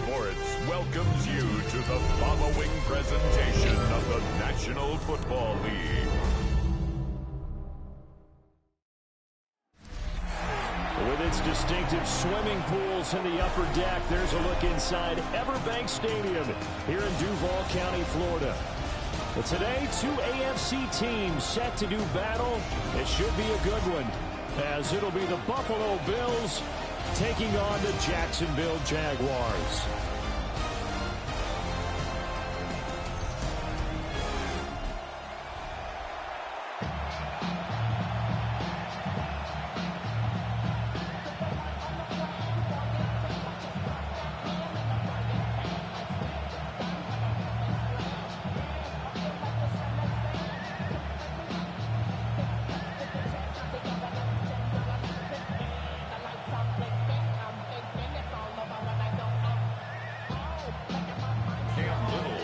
Sports welcomes you to the following presentation of the National Football League. With its distinctive swimming pools in the upper deck, there's a look inside Everbank Stadium here in Duval County, Florida. But today, two AFC teams set to do battle. It should be a good one, as it'll be the Buffalo Bills taking on the Jacksonville Jaguars.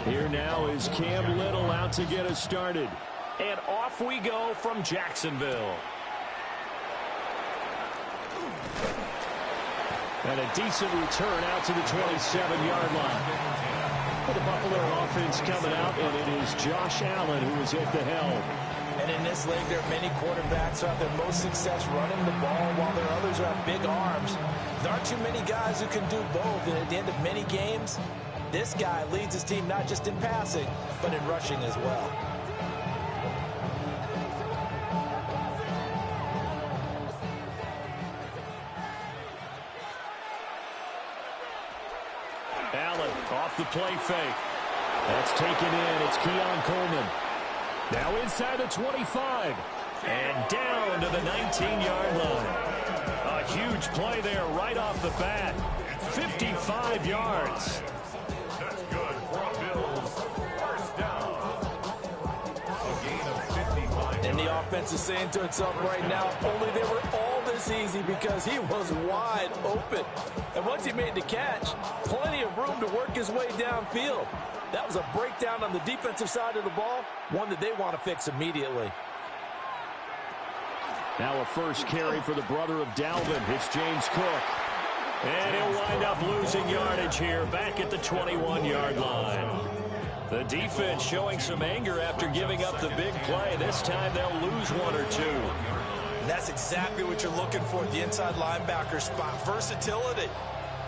Here now is Cam Little out to get us started. And off we go from Jacksonville. And a decent return out to the 27-yard line. The Buffalo offense coming out, and it is Josh Allen who is at the helm. And in this league, there are many quarterbacks who have their most success running the ball, while there are others who have big arms. There aren't too many guys who can do both, and at the end of many games, this guy leads his team not just in passing, but in rushing as well. Allen off the play fake. That's taken in. It's Keon Coleman. Now inside the 25. And down to the 19-yard line. A huge play there right off the bat. 55 yards. That's good for a Bills first down. A gain of 55. And the offense is saying to itself right now, only they were all this easy because he was wide open. And once he made the catch, plenty of room to work his way downfield. That was a breakdown on the defensive side of the ball, one that they want to fix immediately. Now a first carry for the brother of Dalvin. It's James Cook. And he'll wind up losing yardage here back at the 21-yard line. The defense showing some anger after giving up the big play. This time they'll lose one or two. And that's exactly what you're looking for at the inside linebacker spot. Versatility.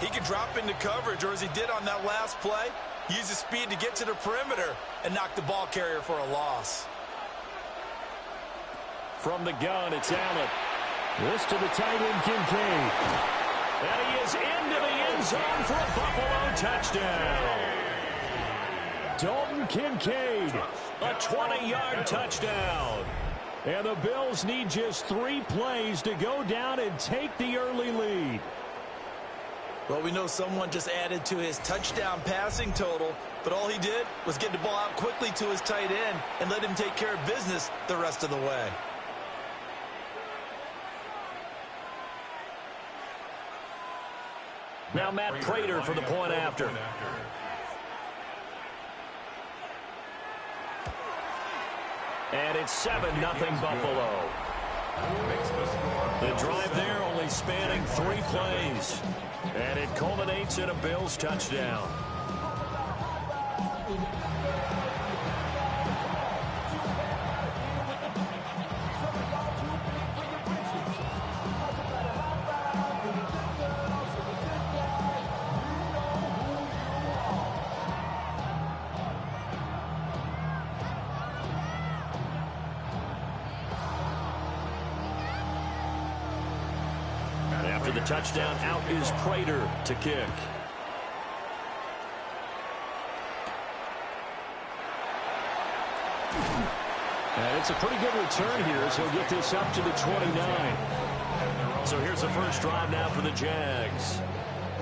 He can drop into coverage, or as he did on that last play, use his speed to get to the perimeter and knock the ball carrier for a loss. From the gun, it's Allen. This to the tight end, Kincaid. And he is into the end zone for a Buffalo touchdown. Dalton Kincaid, a 20-yard touchdown. And the Bills need just 3 plays to go down and take the early lead. Well, we know someone just added to his touchdown passing total, but all he did was get the ball out quickly to his tight end and let him take care of business the rest of the way. Now Matt Prater for the point after. And it's 7-0 Buffalo. The drive there only spanning 3 plays. And it culminates in a Bills touchdown. After the touchdown, out is Prater to kick. And it's a pretty good return here, so he'll get this up to the 29. So here's the first drive now for the Jags.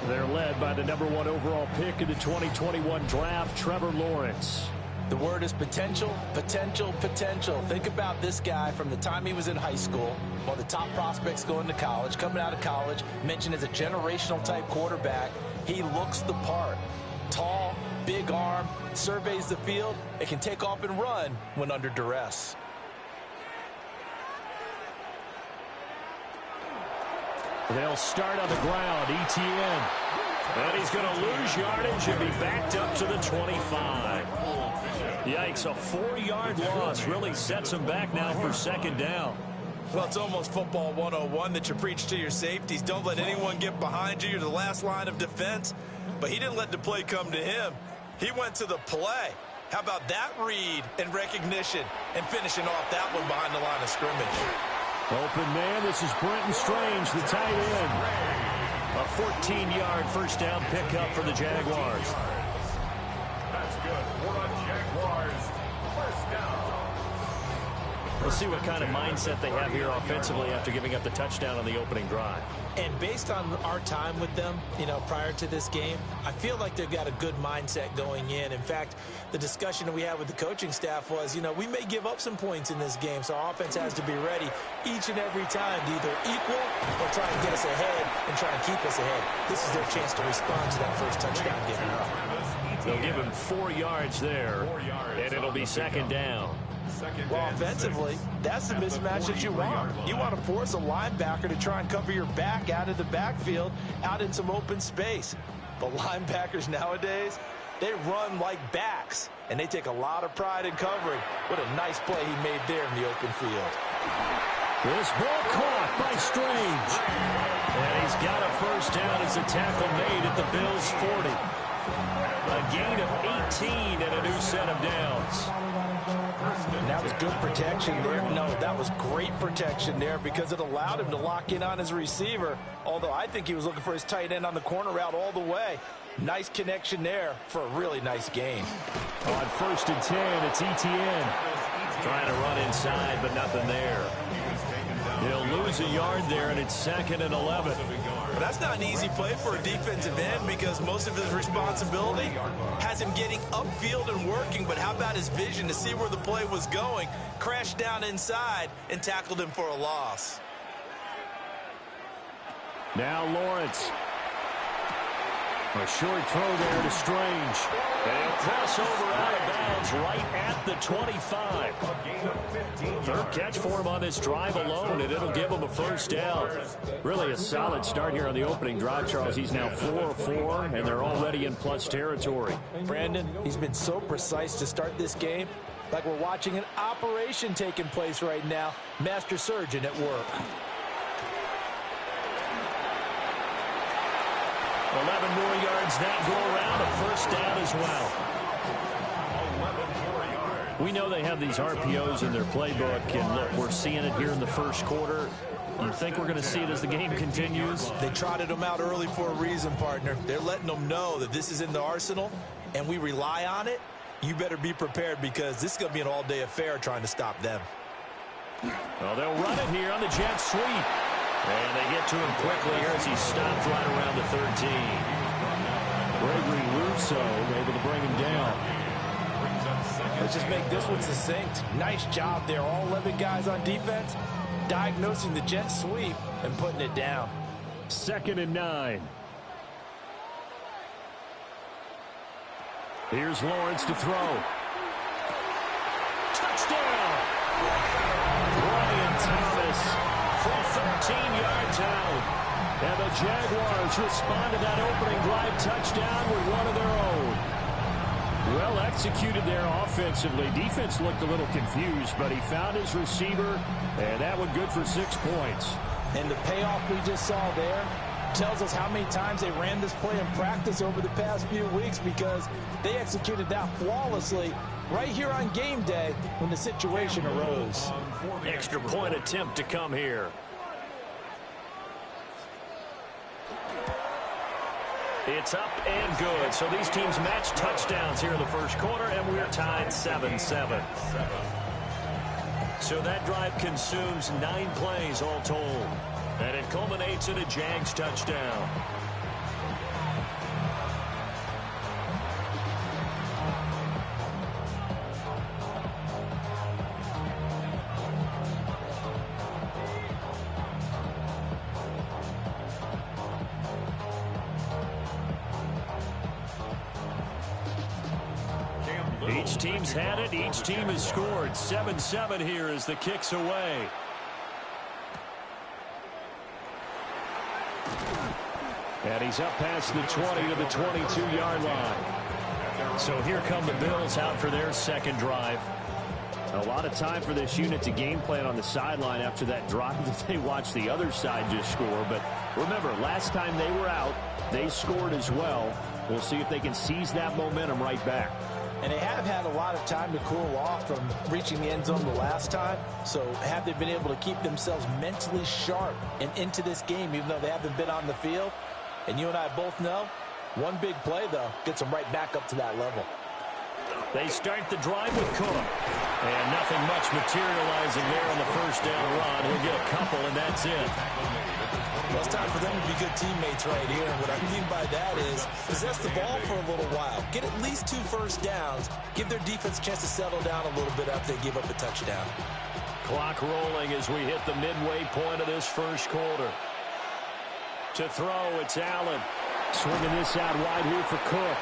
They're led by the #1 overall pick in the 2021 draft, Trevor Lawrence. The word is potential, potential, potential. Think about this guy from the time he was in high school, one of the top prospects going to college, coming out of college, mentioned as a generational type quarterback. He looks the part. Tall, big arm, surveys the field, and can take off and run when under duress. They'll start on the ground. ETN. And he's going to lose yardage and be backed up to the 25. Yikes, a 4-yard loss really sets him back now for second down. Well, it's almost football 101 that you preach to your safeties. Don't let anyone get behind you. You're the last line of defense. But he didn't let the play come to him. He went to the play. How about that read and recognition and finishing off that one behind the line of scrimmage? Open man, this is Brenton Strange, the tight end. A 14-yard first down pickup for the Jaguars. That's good. For the Jaguars. First down. We'll see what kind of mindset they have here offensively after giving up the touchdown on the opening drive. And based on our time with them, prior to this game, I feel like they've got a good mindset going in. In fact, the discussion that we had with the coaching staff was, we may give up some points in this game, so our offense has to be ready each and every time to either equal or try and get us ahead and try and keep us ahead. This is their chance to respond to that first touchdown given up. They'll give him 4 yards there, and it'll be second down. Well, offensively, that's the mismatch that you want. You want to force a linebacker to try and cover your back out of the backfield, out in some open space. But linebackers nowadays, they run like backs, and they take a lot of pride in covering. What a nice play he made there in the open field. This ball caught by Strange. And he's got a first down as the tackle made at the Bills' 40. A gain of 18 and a new set of downs. And that was good protection there. No, that was great protection there because it allowed him to lock in on his receiver, although I think he was looking for his tight end on the corner route all the way. Nice connection there for a really nice gain. On 1st and 10, it's ETN. Trying to run inside, but nothing there. He'll lose a yard there, and it's 2nd and 11. But that's not an easy play for a defensive end because most of his responsibility has him getting upfield and working. But how about his vision to see where the play was going, crashed down inside, and tackled him for a loss. Now Lawrence. A short throw there to Strange. And he'll cross over out of bounds right at the 25. Third catch for him on this drive alone, and it'll give him a first down. Really a solid start here on the opening drive, Charles. He's now 4 of 4, and they're already in plus territory. Brandon, he's been so precise to start this game, like we're watching an operation taking place right now. Master surgeon at work. 11 more yards that go around, a first down as well. 11 more yards. We know they have these RPOs in their playbook, and look, we're seeing it here in the first quarter. You think we're going to see it as the game continues? They trotted them out early for a reason, partner. They're letting them know that this is in the arsenal, and we rely on it. You better be prepared because this is going to be an all-day affair trying to stop them. Well, they'll run it here on the jet sweep. And they get to him quickly here as he stopped right around the 13. Gregory Rousseau able to bring him down. Let's just make this one succinct. Nice job there. All 11 guys on defense diagnosing the jet sweep and putting it down. 2nd and 9. Here's Lawrence to throw. Touchdown! Brian Thomas from 13 yards out. And the Jaguars respond to that opening drive touchdown with one of their own. Well executed there offensively. Defense looked a little confused, but he found his receiver, and that one good for 6 points. And the payoff we just saw there tells us how many times they ran this play in practice over the past few weeks because they executed that flawlessly right here on game day when the situation arose. Extra point attempt to come here. It's up and good. So these teams match touchdowns here in the first quarter, and we're tied 7-7. So that drive consumes 9 plays all told. And it culminates in a Jags touchdown. Each team's had it. Each team has scored. 7-7 here as the kick's away. And he's up past the 20 to the 22-yard line. So here come the Bills out for their second drive. A lot of time for this unit to game plan on the sideline after that drive that they watched the other side just score. But remember, last time they were out, they scored as well. We'll see if they can seize that momentum right back. And they have had a lot of time to cool off from reaching the end zone the last time. So have they been able to keep themselves mentally sharp and into this game, even though they haven't been on the field? And you and I both know, one big play, though, gets them right back up to that level. They start the drive with Cook. And nothing much materializing there on the first down run. He'll get a couple, and that's it. Well, it's time for them to be good teammates right here. And what I mean by that is possess the ball for a little while. Get at least 2 first downs. Give their defense a chance to settle down a little bit after they give up a touchdown. Clock rolling as we hit the midway point of this first quarter. To throw, it's Allen. Swinging this out wide here for Cook.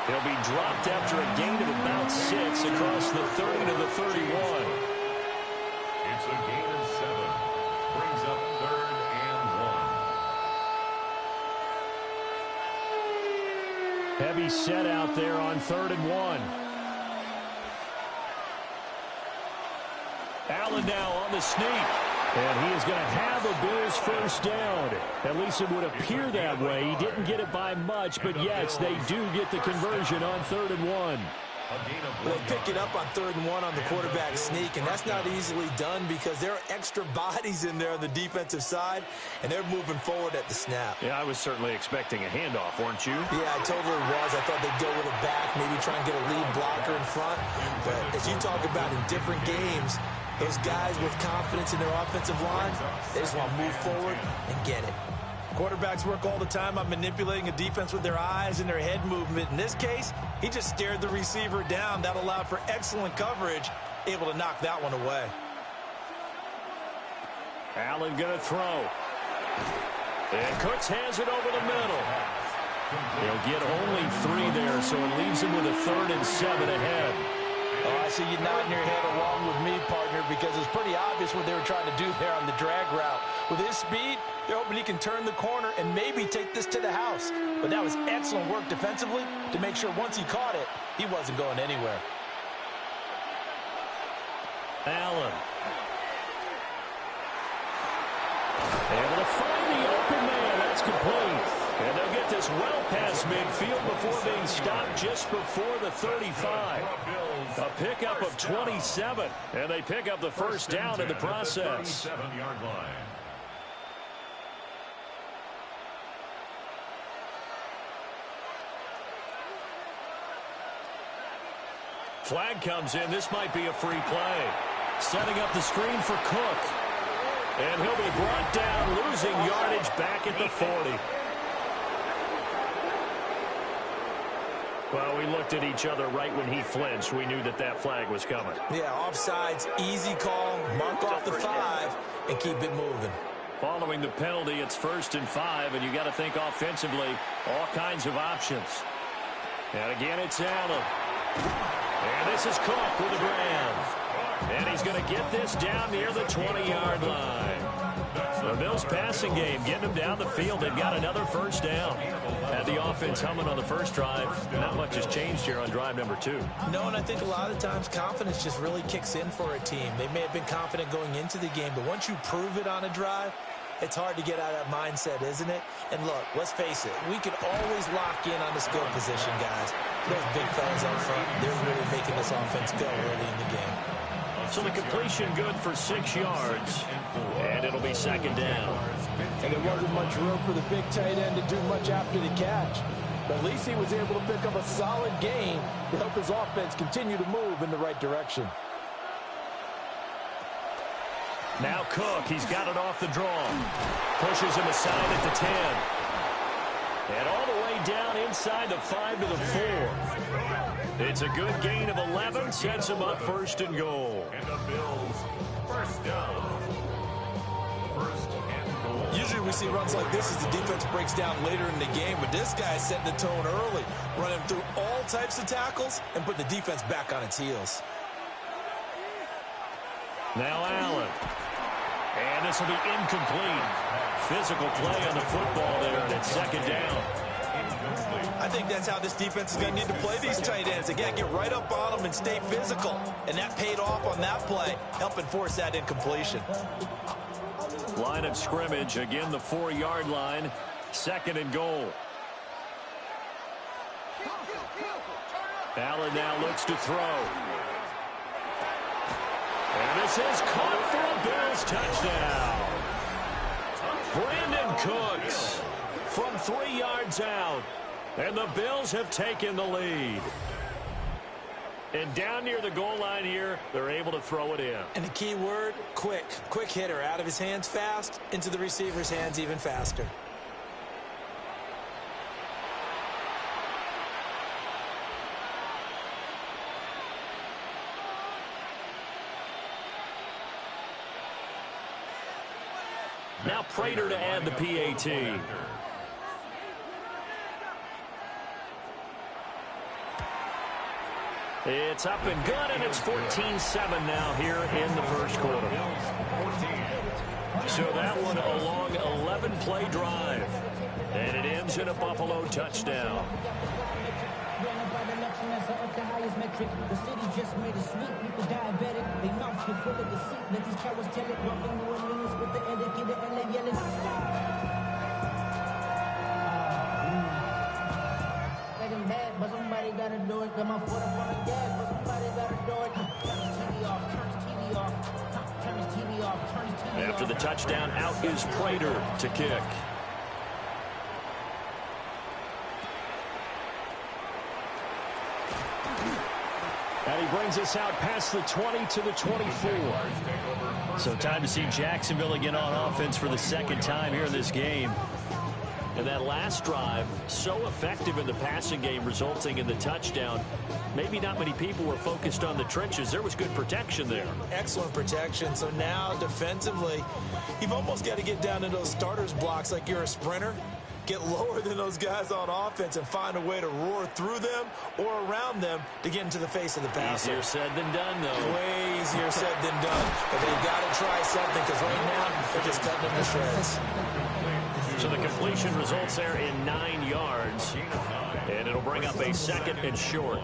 He'll be dropped after a gain of about 6 across the 30 to the 31. It's a gain of 7. Brings up 3rd and 1. Heavy set out there on 3rd and 1. Allen now on the sneak. And he is going to have a Bills first down. At least it would appear that way. He didn't get it by much, but yes, they do get the conversion on 3rd and 1. They pick it up on 3rd and 1 on the quarterback sneak, and that's not easily done because there are extra bodies in there on the defensive side, and they're moving forward at the snap. Yeah, I was certainly expecting a handoff, weren't you? Yeah, I totally was. I thought they'd go with a back, maybe try and get a lead blocker in front. But as you talk about in different games, those guys with confidence in their offensive line, they just want to move forward and get it. Quarterbacks work all the time on manipulating a defense with their eyes and their head movement. In this case, he just stared the receiver down. That allowed for excellent coverage, able to knock that one away. Allen going to throw. And Cooks has it over the middle. He'll get only 3 there, so it leaves him with a 3rd and 7 ahead. Oh, I see you nodding your head along with me, partner, because it's pretty obvious what they were trying to do there on the drag route. With his speed, they're hoping he can turn the corner and maybe take this to the house. But that was excellent work defensively to make sure once he caught it, he wasn't going anywhere. Allen. Able to find the open man. That's complete. And they'll get this well past midfield before being stopped just before the 35. A pickup of 27. And they pick up the first down in the process. 27-yard line. Flag comes in. This might be a free play. Setting up the screen for Cook. And he'll be brought down, losing yardage back at the 40. Well, we looked at each other right when he flinched. We knew that that flag was coming. Yeah, offsides, easy call, mark off the 5, and keep it moving. Following the penalty, it's 1st and 5, and you got to think offensively, all kinds of options. And again, it's Allen. And this is Cook with the grab. And he's going to get this down near the 20-yard line. The Bills passing game, getting them down the field. They've got another first down. Had the offense humming on the first drive. Not much has changed here on drive number 2. No, and I think a lot of times confidence just really kicks in for a team. They may have been confident going into the game, but once you prove it on a drive, it's hard to get out of that mindset, isn't it? And look, let's face it, we can always lock in on the skill position, guys. Those big fellas up front, they're really making this offense go early in the game. So the completion good for 6 yards. And it'll be 2nd down. And there wasn't much room for the big tight end to do much after the catch. But at least he was able to pick up a solid gain to help his offense continue to move in the right direction. Now Cook, he's got it off the draw. Pushes him aside at the 10. And all the way down inside the 5 to the 4. It's a good gain of 11, sets him up 1st and goal. And the Bills, first down. 1st and goal. Usually we see runs like this as the defense breaks down later in the game, but this guy is setting the tone early, running through all types of tackles and put the defense back on its heels. Now Allen. And this will be incomplete. Physical play on the football there, and it's second down. I think that's how this defense is going to need to play these tight ends. Again, get right up on them and stay physical. And that paid off on that play, helping force that incompletion. Line of scrimmage, again the 4-yard line. Second and goal. Allen now looks to throw. And this is caught for a Bills touchdown. Brandon Cooks from 3 yards out. And the Bills have taken the lead. And down near the goal line here, they're able to throw it in. And the key word, quick. Quick hitter. Out of his hands fast, into the receiver's hands even faster. Now Prater to add the PAT. It's up and good, and it's 14-7 now here in the first quarter. So that one a long 11-play drive, and it ends in a Buffalo touchdown. The city just made a sweet, people diabetic. They mouths get full of deceit. Let these cowards tell it. Walking New Orleans with the educated LA yelling. Getting bad, but somebody gotta do it. Got my foot up on the gas, but somebody gotta do it. Turn his TV off, turn his TV off. Turn his TV off, turn his TV off. After the touchdown, out is Prater to kick. And he brings us out past the 20 to the 24. So time to see Jacksonville again on offense for the second time here in this game. And that last drive, so effective in the passing game, resulting in the touchdown. Maybe not many people were focused on the trenches. There was good protection there. Excellent protection. So now defensively, you've almost got to get down to those starters blocks like you're a sprinter. Get lower than those guys on offense and find a way to roar through them or around them to get into the face of the passer. Easier said than done, though. Way easier said than done. But they've got to try something because right now they're just cutting them to shreds. So the completion results there in 9 yards. And it'll bring up a second and short.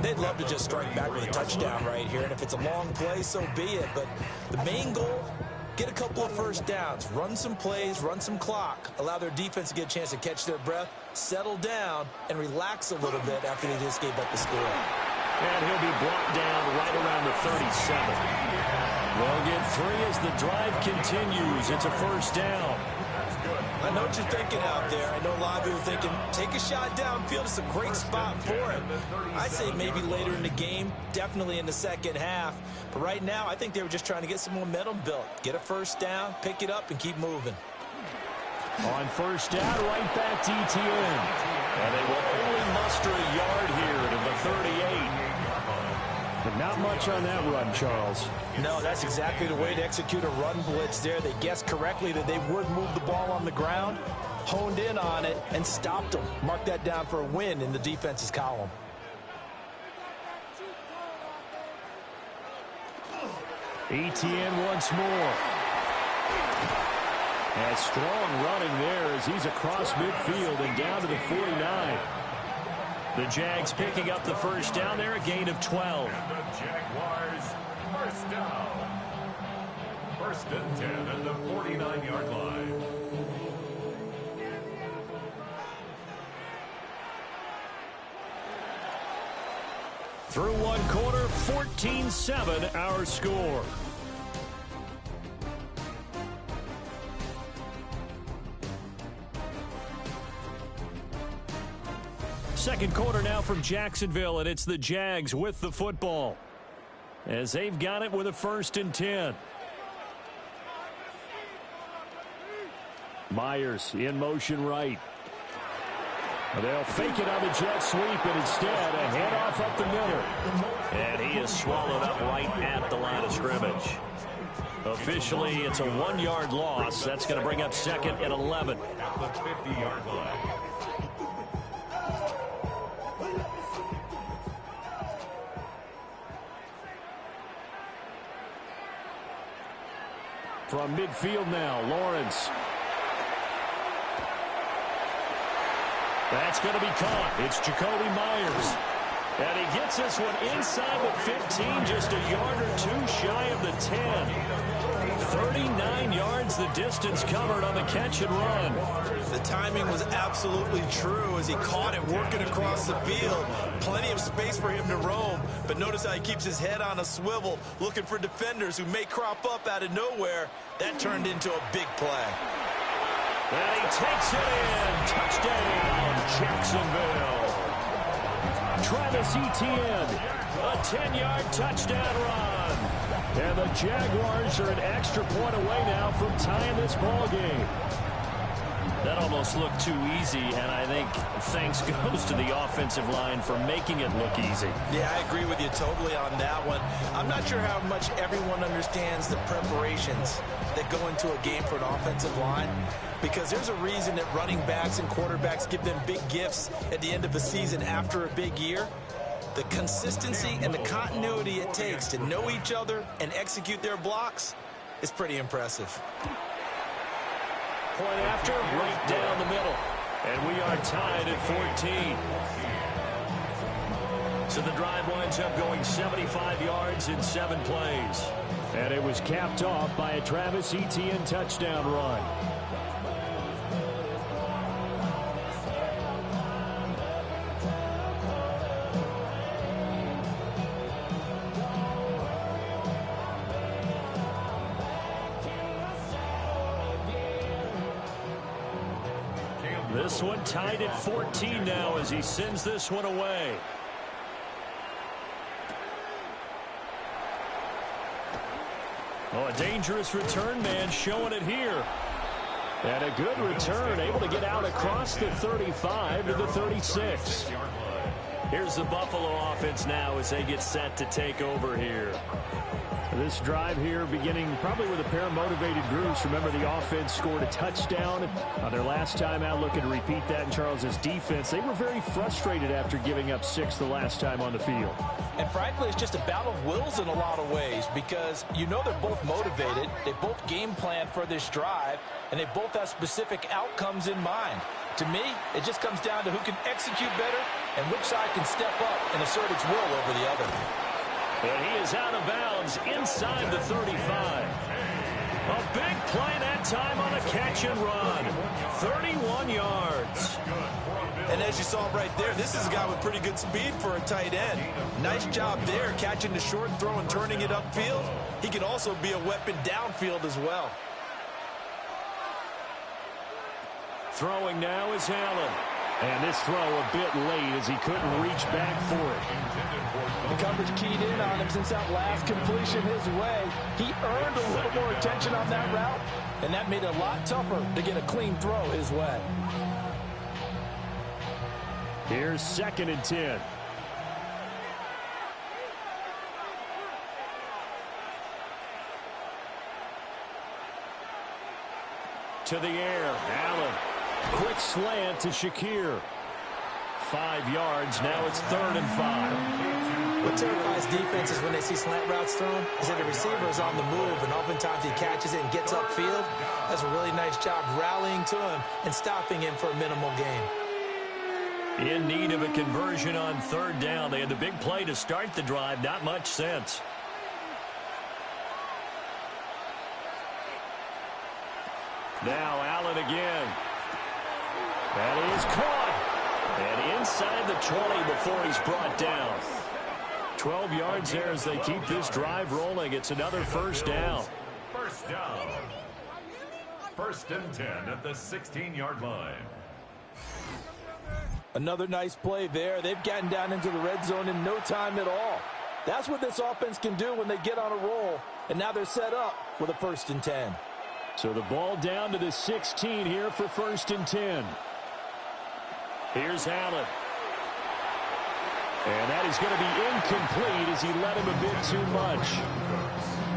They'd love to just strike back with a touchdown right here. And if it's a long play, so be it. But the main goal, get a couple of first downs, run some plays, run some clock, allow their defense to get a chance to catch their breath, settle down, and relax a little bit after they just gave up the score. And he'll be brought down right around the 37. They'll get 3 as the drive continues. It's a first down. I know what you're thinking out there. I know a lot of you are thinking, take a shot downfield. It's a great spot for it. I say maybe later in the game, definitely in the second half. But right now, I think they were just trying to get some momentum built. Get a first down, pick it up, and keep moving. On first down, right back to ETN. And they will only muster a yard here to the 38. But not much on that run, Charles. No, that's exactly the way to execute a run blitz there. They guessed correctly that they would move the ball on the ground, honed in on it, and stopped them. Mark that down for a win in the defense's column. ETN once more. And strong running there as he's across midfield and down to the 49. The Jags picking up the first down there, a gain of 12. And the Jaguars, first down. First and 10 at the 49-yard line. Through one quarter, 14-7 our score. Second quarter now from Jacksonville, and it's the Jags with the football as they've got it with a 1st and 10. Myers in motion right. They'll fake it on the jet sweep, and instead a handoff up the middle. And he is swallowed up right at the line of scrimmage. Officially, it's a 1-yard loss. That's going to bring up 2nd and 11. At the 50-yard line. From midfield now, Lawrence. That's going to be caught. It's Jacoby Myers. And he gets this one inside the 15, just a yard or two shy of the 10. 39 yards the distance covered on the catch and run. The timing was absolutely true as he caught it working across the field. Plenty of space for him to roam, but notice how he keeps his head on a swivel, looking for defenders who may crop up out of nowhere. That turned into a big play. And he takes it in. Touchdown, Jacksonville. Travis Etienne, a 10-yard touchdown run. And the Jaguars are an extra point away now from tying this ball game. That almost looked too easy, and I think thanks goes to the offensive line for making it look easy. Yeah, I agree with you totally on that one. I'm not sure how much everyone understands the preparations that go into a game for an offensive line, because there's a reason that running backs and quarterbacks give them big gifts at the end of the season after a big year. The consistency and the continuity it takes to know each other and execute their blocks is pretty impressive. Point after, right down the middle. And we are tied at 14. So the drive winds up going 75 yards in 7 plays. And it was capped off by a Travis Etienne touchdown run. This one tied at 14 now as he sends this one away. Oh, a dangerous return man showing it here. And a good return, able to get out across the 35 to the 36. Here's the Buffalo offense now as they get set to take over here. This drive here beginning probably with a pair of motivated groups. Remember, the offense scored a touchdown on their last time out, looking to repeat that in Charles's defense. They were very frustrated after giving up 6 the last time on the field. And frankly, it's just a battle of wills in a lot of ways, because you know they're both motivated, they both game plan for this drive, and they both have specific outcomes in mind. To me, it just comes down to who can execute better and which side can step up and assert its will over the other. And he is out of bounds inside the 35. A big play that time on a catch and run. 31 yards. And as you saw right there, this is a guy with pretty good speed for a tight end. Nice job there, catching the short throw and turning it upfield. He can also be a weapon downfield as well. Throwing now is Allen. And this throw a bit late as he couldn't reach back for it. The coverage keyed in on him since that last completion his way. He earned a little more attention on that route, and that made it a lot tougher to get a clean throw his way. Here's 2nd and 10. To the air, Allen. Quick slant to Shakir. 5 yards. Now it's 3rd and 5. What terrifies defenses when they see slant routes thrown is that the receiver is on the move, and oftentimes he catches it and gets upfield. That's a really nice job rallying to him and stopping him for a minimal gain. In need of a conversion on 3rd down. They had the big play to start the drive. Not much sense. Now Allen again. That is caught. And inside the 20 before he's brought down. 12 yards there as they keep this drive rolling. It's another 1st down. 1st down. 1st and 10 at the 16-yard line. Another nice play there. They've gotten down into the red zone in no time at all. That's what this offense can do when they get on a roll. And now they're set up with a 1st and 10. So the ball down to the 16 here for 1st and 10. Here's Allen. And that is going to be incomplete as he led him a bit too much.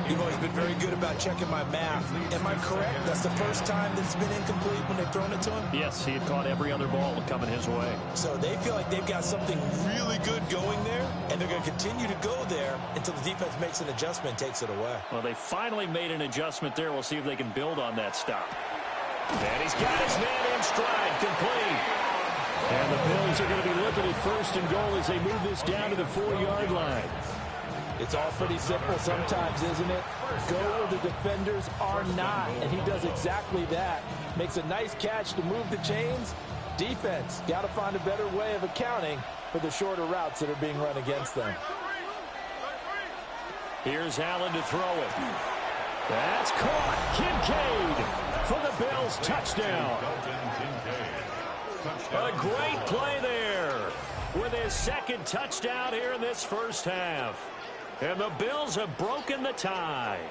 You've always been very good about checking my math. Am I correct? That's the first time that it's been incomplete when they've thrown it to him? Yes, he had caught every other ball coming his way. So they feel like they've got something really good going there, and they're going to continue to go there until the defense makes an adjustment and takes it away. Well, they finally made an adjustment there. We'll see if they can build on that stop. And he's got his man in stride, complete. And the Bills are going to be looking at first and goal as they move this down to the 4-yard line. It's all pretty simple sometimes, isn't it? Go where the defenders are not, and he does exactly that. Makes a nice catch to move the chains. Defense, got to find a better way of accounting for the shorter routes that are being run against them. Here's Allen to throw it. That's caught. Kincaid for the Bills, touchdown. A great play there with his second touchdown here in this first half. And the Bills have broken the tie.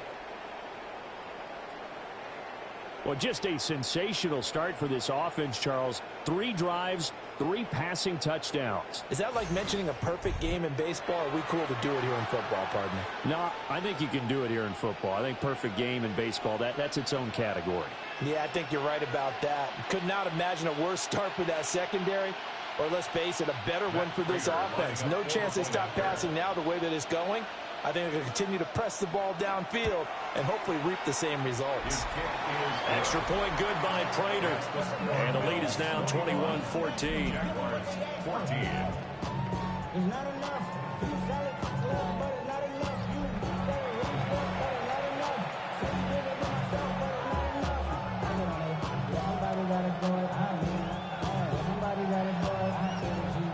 Well, just a sensational start for this offense, Charles. 3 drives, 3 passing touchdowns. Is that like mentioning a perfect game in baseball? Or are we cool to do it here in football, partner? No, I think you can do it here in football. I think perfect game in baseball, that's its own category. Yeah, I think you're right about that. Could not imagine a worse start for that secondary. Or let's face it, a better one for this offense. No chance they stop passing now the way that it's going. I think they're going to continue to press the ball downfield and hopefully reap the same results. Extra point good by Prater. And the lead is now 21-14. It's not enough. You solid, but it's not enough. You better run stuff, but it's not enough. Say you did it to myself, but it's not enough. I don't know. Somebody gotta do it. I mean, somebody gotta do it. I say that you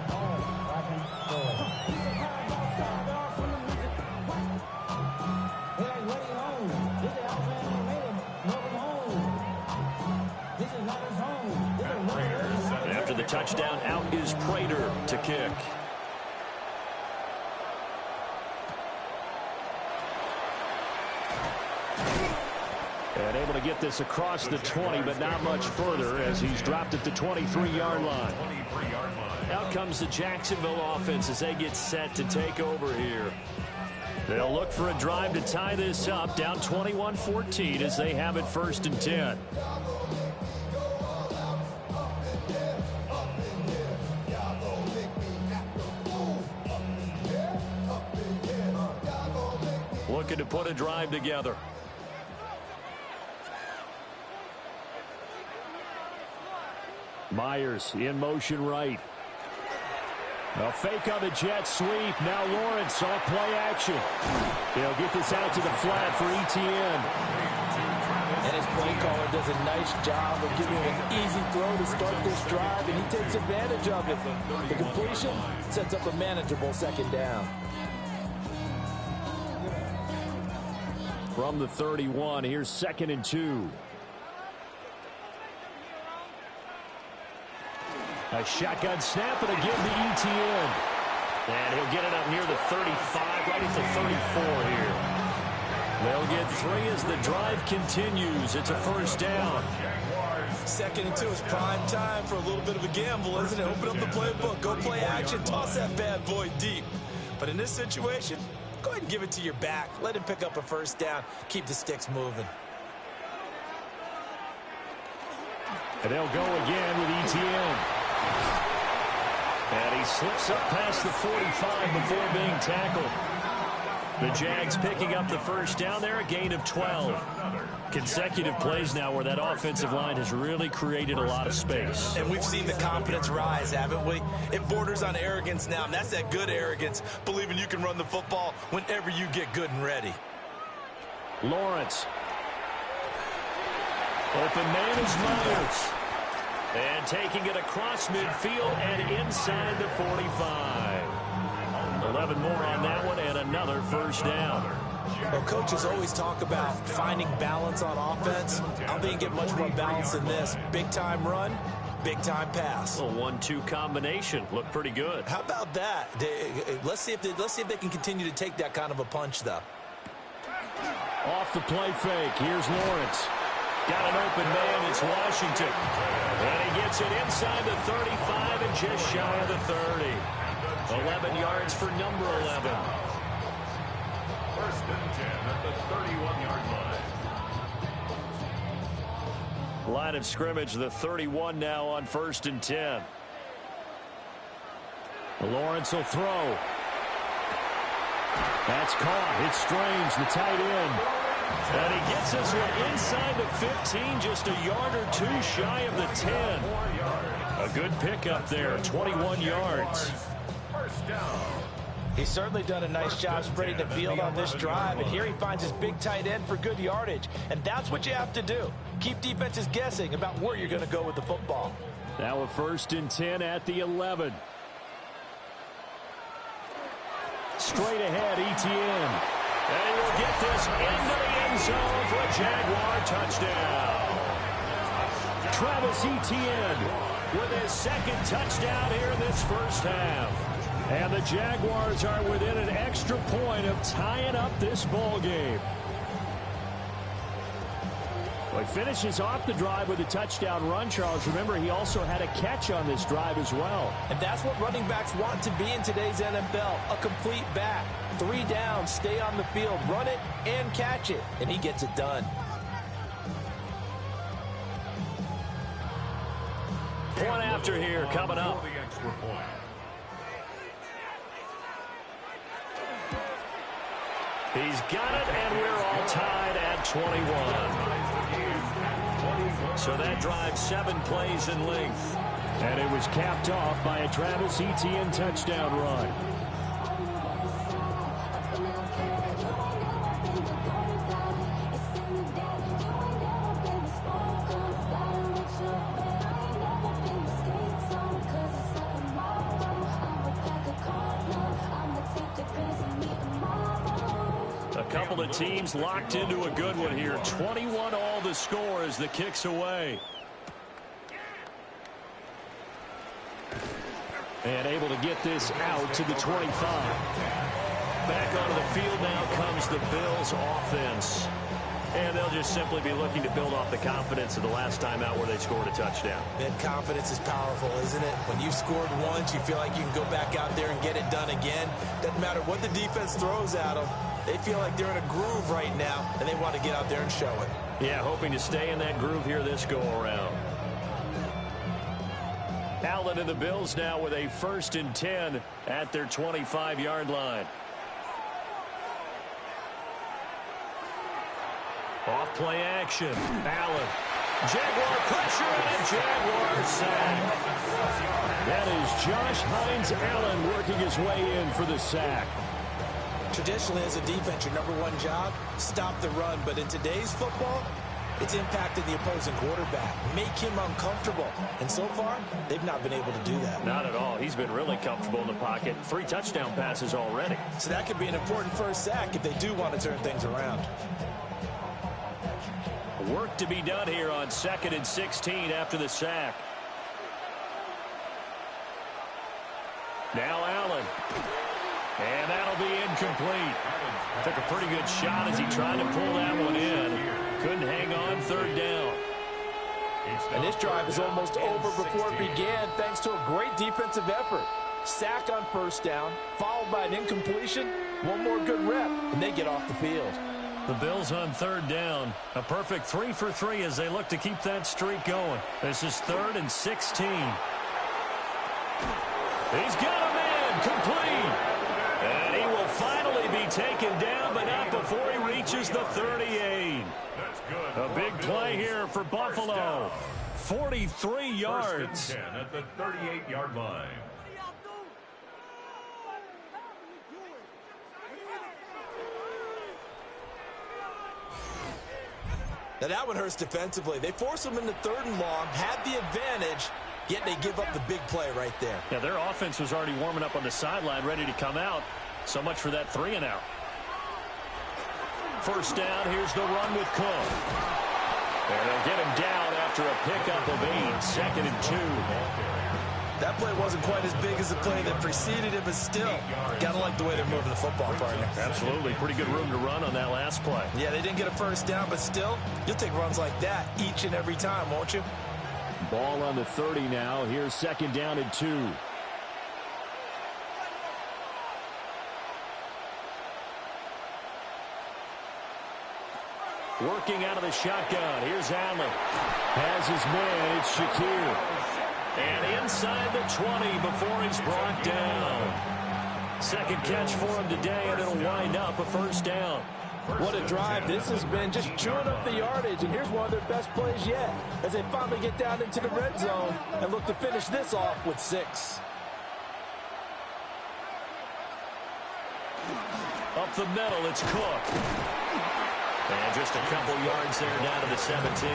watch him do it. He's a kind of outside off from the music. They're like, what are you home? This is how man made him. Welcome home. This is not his home. This is not his home. After the touchdown, out is Prater to kick. And able to get this across the 20, but not much further as he's dropped at the 23-yard line. Out comes the Jacksonville offense as they get set to take over here. They'll look for a drive to tie this up, down 21-14 as they have it 1st and 10. Looking to put a drive together. Myers in motion right. A fake on the jet sweep. Now Lawrence on play action. They'll get this out to the flat for ETN. And his play caller does a nice job of giving him an easy throw to start this drive, and he takes advantage of it. The completion sets up a manageable 2nd down. From the 31, here's 2nd and 2. A shotgun snap and again to ETN. And he'll get it up near the 35, right at the 34 here. They'll get 3 as the drive continues. It's a 1st down. 2nd and 2 is prime time for a little bit of a gamble, isn't it? Open up the playbook, go play action, toss that bad boy deep. But in this situation, go ahead and give it to your back. Let him pick up a 1st down. Keep the sticks moving. And they'll go again with ETN. And he slips up past the 45 before being tackled. The Jags picking up the 1st down there, a gain of 12. Consecutive plays now where that offensive line has really created a lot of space. And we've seen the confidence rise, haven't we? It borders on arrogance now, and that's that good arrogance, believing you can run the football whenever you get good and ready. Lawrence. Open man is Myers. And taking it across midfield and inside the 45. 11 more on that one and another 1st down. Well, coaches always talk about finding balance on offense. I don't think you get much more balance than this. Big-time run, big-time pass. A 1-2 combination. Looked pretty good. How about that? Let's see if they can continue to take that kind of a punch, though. Off the play fake. Here's Lawrence. Got an open man. It's Washington. And he gets it inside the 35 and just shy of the 30. 11 yards for number 11. 1st and 10 at the 31. Line of scrimmage, the 31 now on 1st and 10. Lawrence will throw. That's caught. It's Strange, the tight end. And he gets this one inside the 15, just a yard or two shy of the 10. A good pickup there, 21 yards. First down. He's certainly done a nice job spreading the field on this drive, and here he finds his big tight end for good yardage. And that's what you have to do. Keep defenses guessing about where you're going to go with the football. Now a 1st and 10 at the 11. Straight ahead, Etienne. And he will get this into the end zone for a Jaguar touchdown. Travis Etienne with his second touchdown here in this first half. And the Jaguars are within an extra point of tying up this ball game. Well, he finishes off the drive with a touchdown run, Charles. Remember, he also had a catch on this drive as well. And that's what running backs want to be in today's NFL, a complete back. 3 downs, stay on the field, run it, and catch it. And he gets it done. Point after here coming up. The extra point. He's got it, and we're all tied at 21. So that drive 7 plays in length. And it was capped off by a Travis Etienne touchdown run. Couple of teams locked into a good one here. 21 all the score as the kick's away. And able to get this out to the 25. Back onto the field now comes the Bills offense. And they'll just simply be looking to build off the confidence of the last time out where they scored a touchdown. And confidence is powerful, isn't it? When you've scored once, you feel like you can go back out there and get it done again. Doesn't matter what the defense throws at them. They feel like they're in a groove right now, and they want to get out there and show it. Yeah, hoping to stay in that groove here this go-around. Allen and the Bills now with a 1st and 10 at their 25-yard line. Off play action. Allen. Jaguar pressure and a Jaguar sack. That is Josh Hines Allen working his way in for the sack. Traditionally, as a defense, your number one job, stop the run. But in today's football, it's impacting the opposing quarterback. Make him uncomfortable. And so far, they've not been able to do that. Not at all. He's been really comfortable in the pocket. 3 touchdown passes already. So that could be an important first sack if they do want to turn things around. Work to be done here on 2nd and 16 after the sack. Now Allen. And that'll be incomplete. Took a pretty good shot as he tried to pull that one in. Couldn't hang on 3rd down. And this drive is almost over before it began thanks to a great defensive effort. Sack on 1st down, followed by an incompletion. One more good rep, and they get off the field. The Bills on 3rd down. A perfect 3 for 3 as they look to keep that streak going. This is 3rd and 16. He's got a man complete. And he will finally be taken down, but not before he reaches the 38. That's good. A big play here for Buffalo. 43 yards. 1st and 10 at the 38-yard line. Now that one hurts defensively. They force them into 3rd and long, had the advantage, yet they give up the big play right there. Yeah, their offense was already warming up on the sideline, ready to come out. So much for that 3 and out. 1st down, here's the run with Cook. And they'll get him down after a pickup of 8, 2nd and 2. That play wasn't quite as big as the play that preceded it, but still, gotta like the way they're moving the football, partner. Absolutely. Pretty good room to run on that last play. Yeah, they didn't get a 1st down, but still, you'll take runs like that each and every time, won't you? Ball on the 30 now. Here's 2nd down and 2. Working out of the shotgun. Here's Allen. Has his man. It's Shakir. And inside the 20 before he's brought down. Second catch for him today, and it'll wind up a first down. What a drive this has been, just chewing up the yardage. And here's one of their best plays yet as they finally get down into the red zone and look to finish this off with 6. Up the middle, it's Cook. And just a couple yards there down to the 17.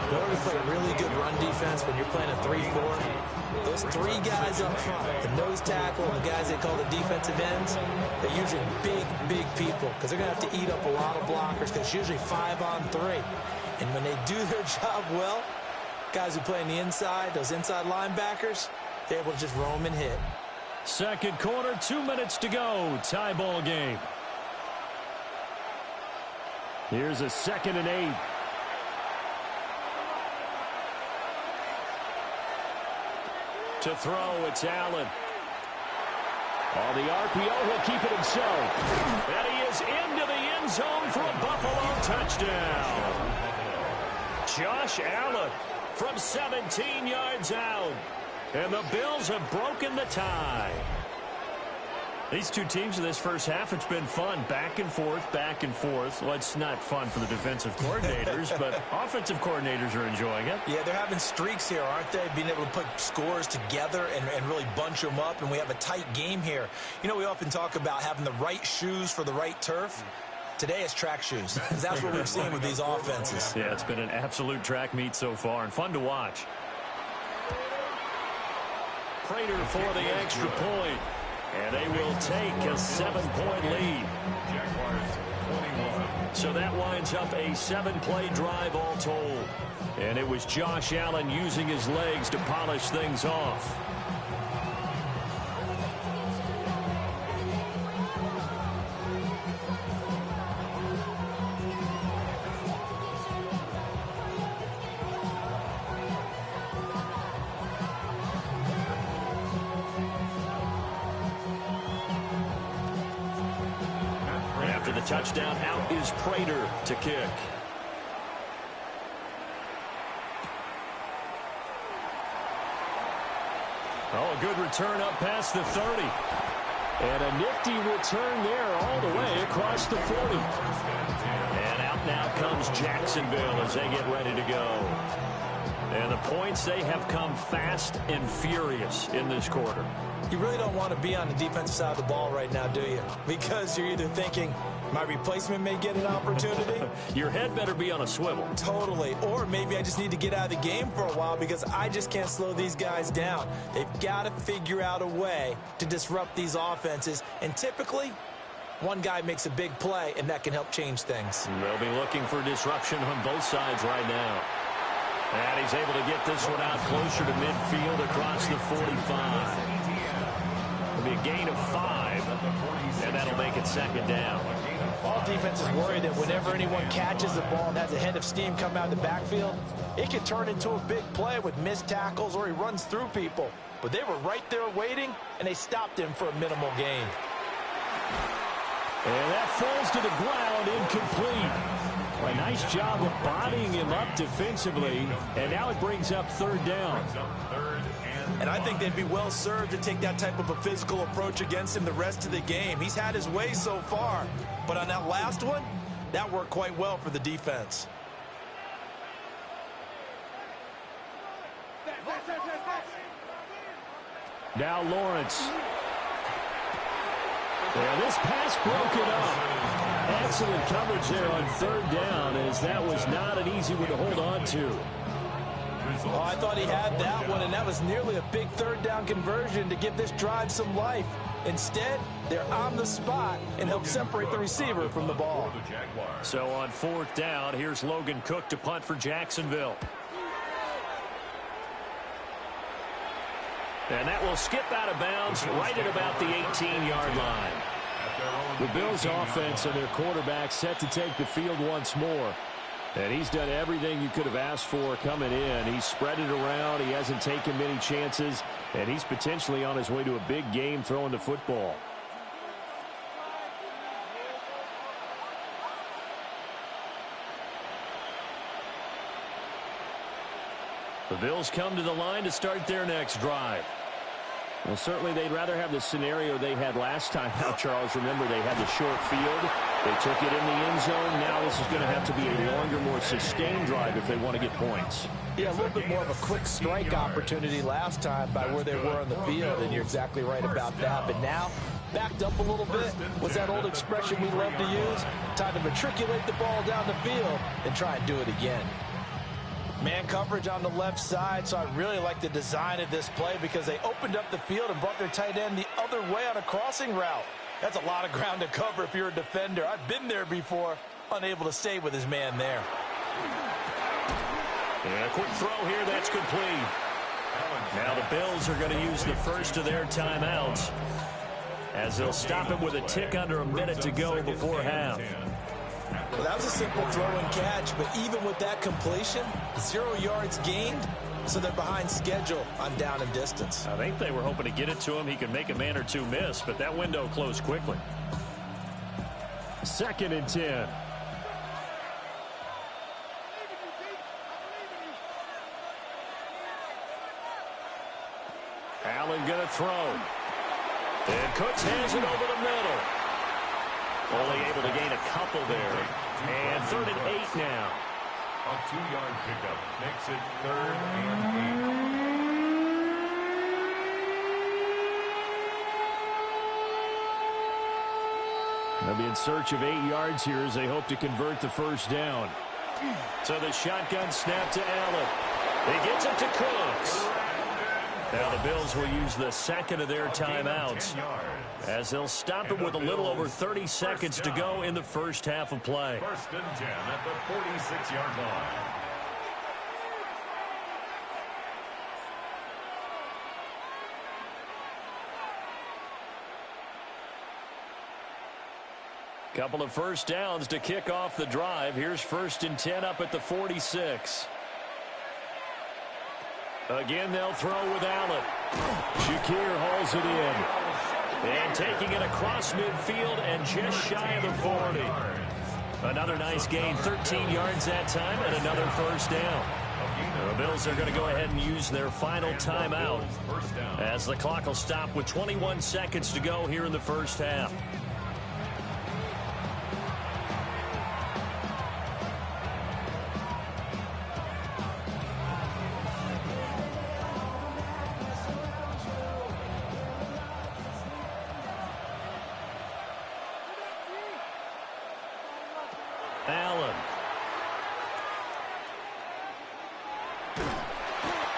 In order to play a really good run defense when you're playing a 3-4, those 3 guys up front, the nose tackle and the guys they call the defensive ends, they're usually big people because they're going to have to eat up a lot of blockers because it's usually 5 on 3. And when they do their job well, guys who play on the inside, those inside linebackers, they're able to just roam and hit. Second quarter, 2 minutes to go. Tie ball game. Here's a 2nd and 8. To throw, it's Allen. On the RPO, he'll keep it himself. And he is into the end zone for a Buffalo touchdown. Josh Allen from 17 yards out. And the Bills have broken the tie. These two teams in this first half, it's been fun. Back and forth, back and forth. Well, it's not fun for the defensive coordinators, but offensive coordinators are enjoying it. Yeah, they're having streaks here, aren't they? Being able to put scores together and really bunch them up, and we have a tight game here. You know, we often talk about having the right shoes for the right turf. Today it's track shoes, because that's what we've seen with these offenses. Yeah, it's been an absolute track meet so far, and fun to watch. Prater for the extra point. And they will take a 7-point lead. Jaguars 21. So that winds up a 7-play drive all told. And it was Josh Allen using his legs to polish things off. After the touchdown, out is Prater to kick. Oh, a good return up past the 30. And a nifty return there all the way across the 40. And out now comes Jacksonville as they get ready to go. And the points, they have come fast and furious in this quarter. You really don't want to be on the defensive side of the ball right now, do you? Because you're either thinking, my replacement may get an opportunity. Your head better be on a swivel. Totally. Or maybe I just need to get out of the game for a while because I just can't slow these guys down. They've got to figure out a way to disrupt these offenses. And typically, one guy makes a big play, and that can help change things. They'll be looking for disruption on both sides right now. And he's able to get this one out closer to midfield across the 45. It'll be a gain of 5, and that'll make it 2nd down. All defenses worry that whenever anyone catches the ball and has a head of steam come out of the backfield, it can turn into a big play with missed tackles or he runs through people. But they were right there waiting, and they stopped him for a minimal gain. And that falls to the ground, incomplete. A nice job of bodying him up defensively, and now it brings up 3rd down. And I think they'd be well served to take that type of a physical approach against him the rest of the game. He's had his way so far, but on that last one, that worked quite well for the defense. Now Lawrence. And this pass broken up. Excellent coverage there on 3rd down, as that was not an easy one to hold on to. Oh, I thought he had that one, and that was nearly a big 3rd down conversion to give this drive some life. Instead, they're on the spot and help separate the receiver from the ball. So on 4th down, here's Logan Cook to punt for Jacksonville. And that will skip out of bounds right at about the 18-yard line. The Bills' offense and their quarterback set to take the field once more. And he's done everything you could have asked for coming in. He's spread it around. He hasn't taken many chances. And he's potentially on his way to a big game throwing the football. The Bills come to the line to start their next drive. Well, certainly they'd rather have the scenario they had last time. Now, Charles, remember they had the short field. They took it in the end zone. Now this is going to have to be a longer, more sustained drive if they want to get points. Yeah, a little bit more of a quick strike opportunity last time by where they were on the field, and you're exactly right about that. But now, backed up a little bit. What's that old expression we love to use? Time to matriculate the ball down the field and try and do it again. Man coverage on the left side, so I really like the design of this play because they opened up the field and brought their tight end the other way on a crossing route. That's a lot of ground to cover if you're a defender. I've been there before, unable to stay with his man there. And a quick throw here, that's complete. Now the Bills are going to use the first of their timeouts as they'll stop him with a tick under a minute to go before half. Well, that was a simple throw and catch, but even with that completion, 0 yards gained, so they're behind schedule on down and distance. I think they were hoping to get it to him. He could make a man or two miss, but that window closed quickly. 2nd and 10. Allen going to throw. And Cooks hands it over the middle. Only able to gain a couple there. And 3rd and 8 now. A 2-yard pickup makes it 3rd and 8. They'll be in search of 8 yards here as they hope to convert the first down. So the shotgun snap to Allen. He gets it to Cooks. Now the Bills will use the second of their timeouts as they'll stop him with a little over 30 seconds to go in the first half of play. 1st and 10 at the 46-yard line. Couple of first downs to kick off the drive. Here's 1st and 10 up at the 46. Again, they'll throw with Allen. Shakir hauls it in. And taking it across midfield and just shy of the 40. Another nice gain, 13 yards that time, and another first down. The Bills are going to go ahead and use their final timeout as the clock will stop with 21 seconds to go here in the first half. Allen.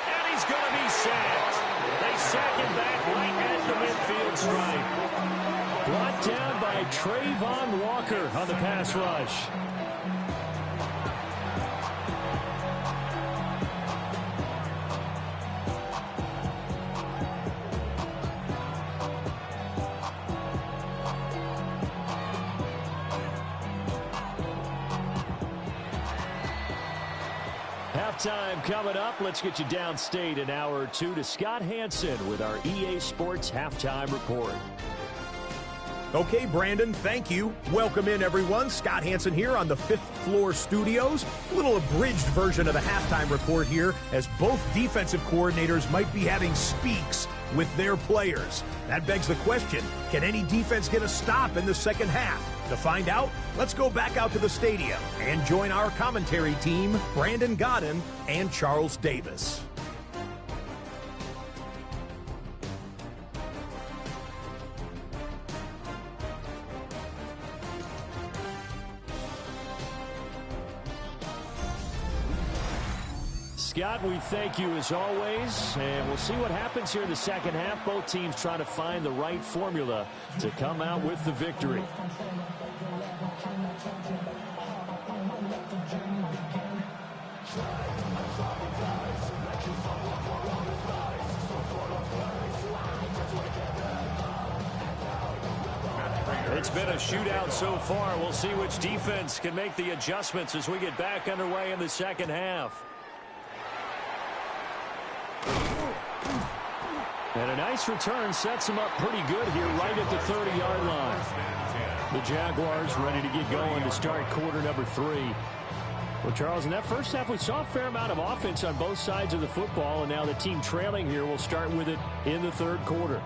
And he's going to be sacked. They sack him back right at the midfield stripe. Brought down by Trayvon Walker on the pass rush. Halftime coming up. Let's get you downstate an hour or two to Scott Hansen with our EA Sports Halftime Report. Okay, Brandon, thank you. Welcome in, everyone. Scott Hansen here on the 5th floor studios. A little abridged version of the halftime report here, as both defensive coordinators might be having speaks with their players. That begs the question, can any defense get a stop in the second half? To find out, let's go back out to the stadium and join our commentary team, Brandon Godden and Charles Davis. Scott, we thank you as always, and we'll see what happens here in the second half. Both teams trying to find the right formula to come out with the victory. It's been a shootout so far. We'll see which defense can make the adjustments as we get back underway in the second half. And a nice return sets them up pretty good here right at the 30-yard line. The Jaguars ready to get going to start quarter number 3. Well, Charles, in that first half, we saw a fair amount of offense on both sides of the football, and now the team trailing here will start with it in the third quarter.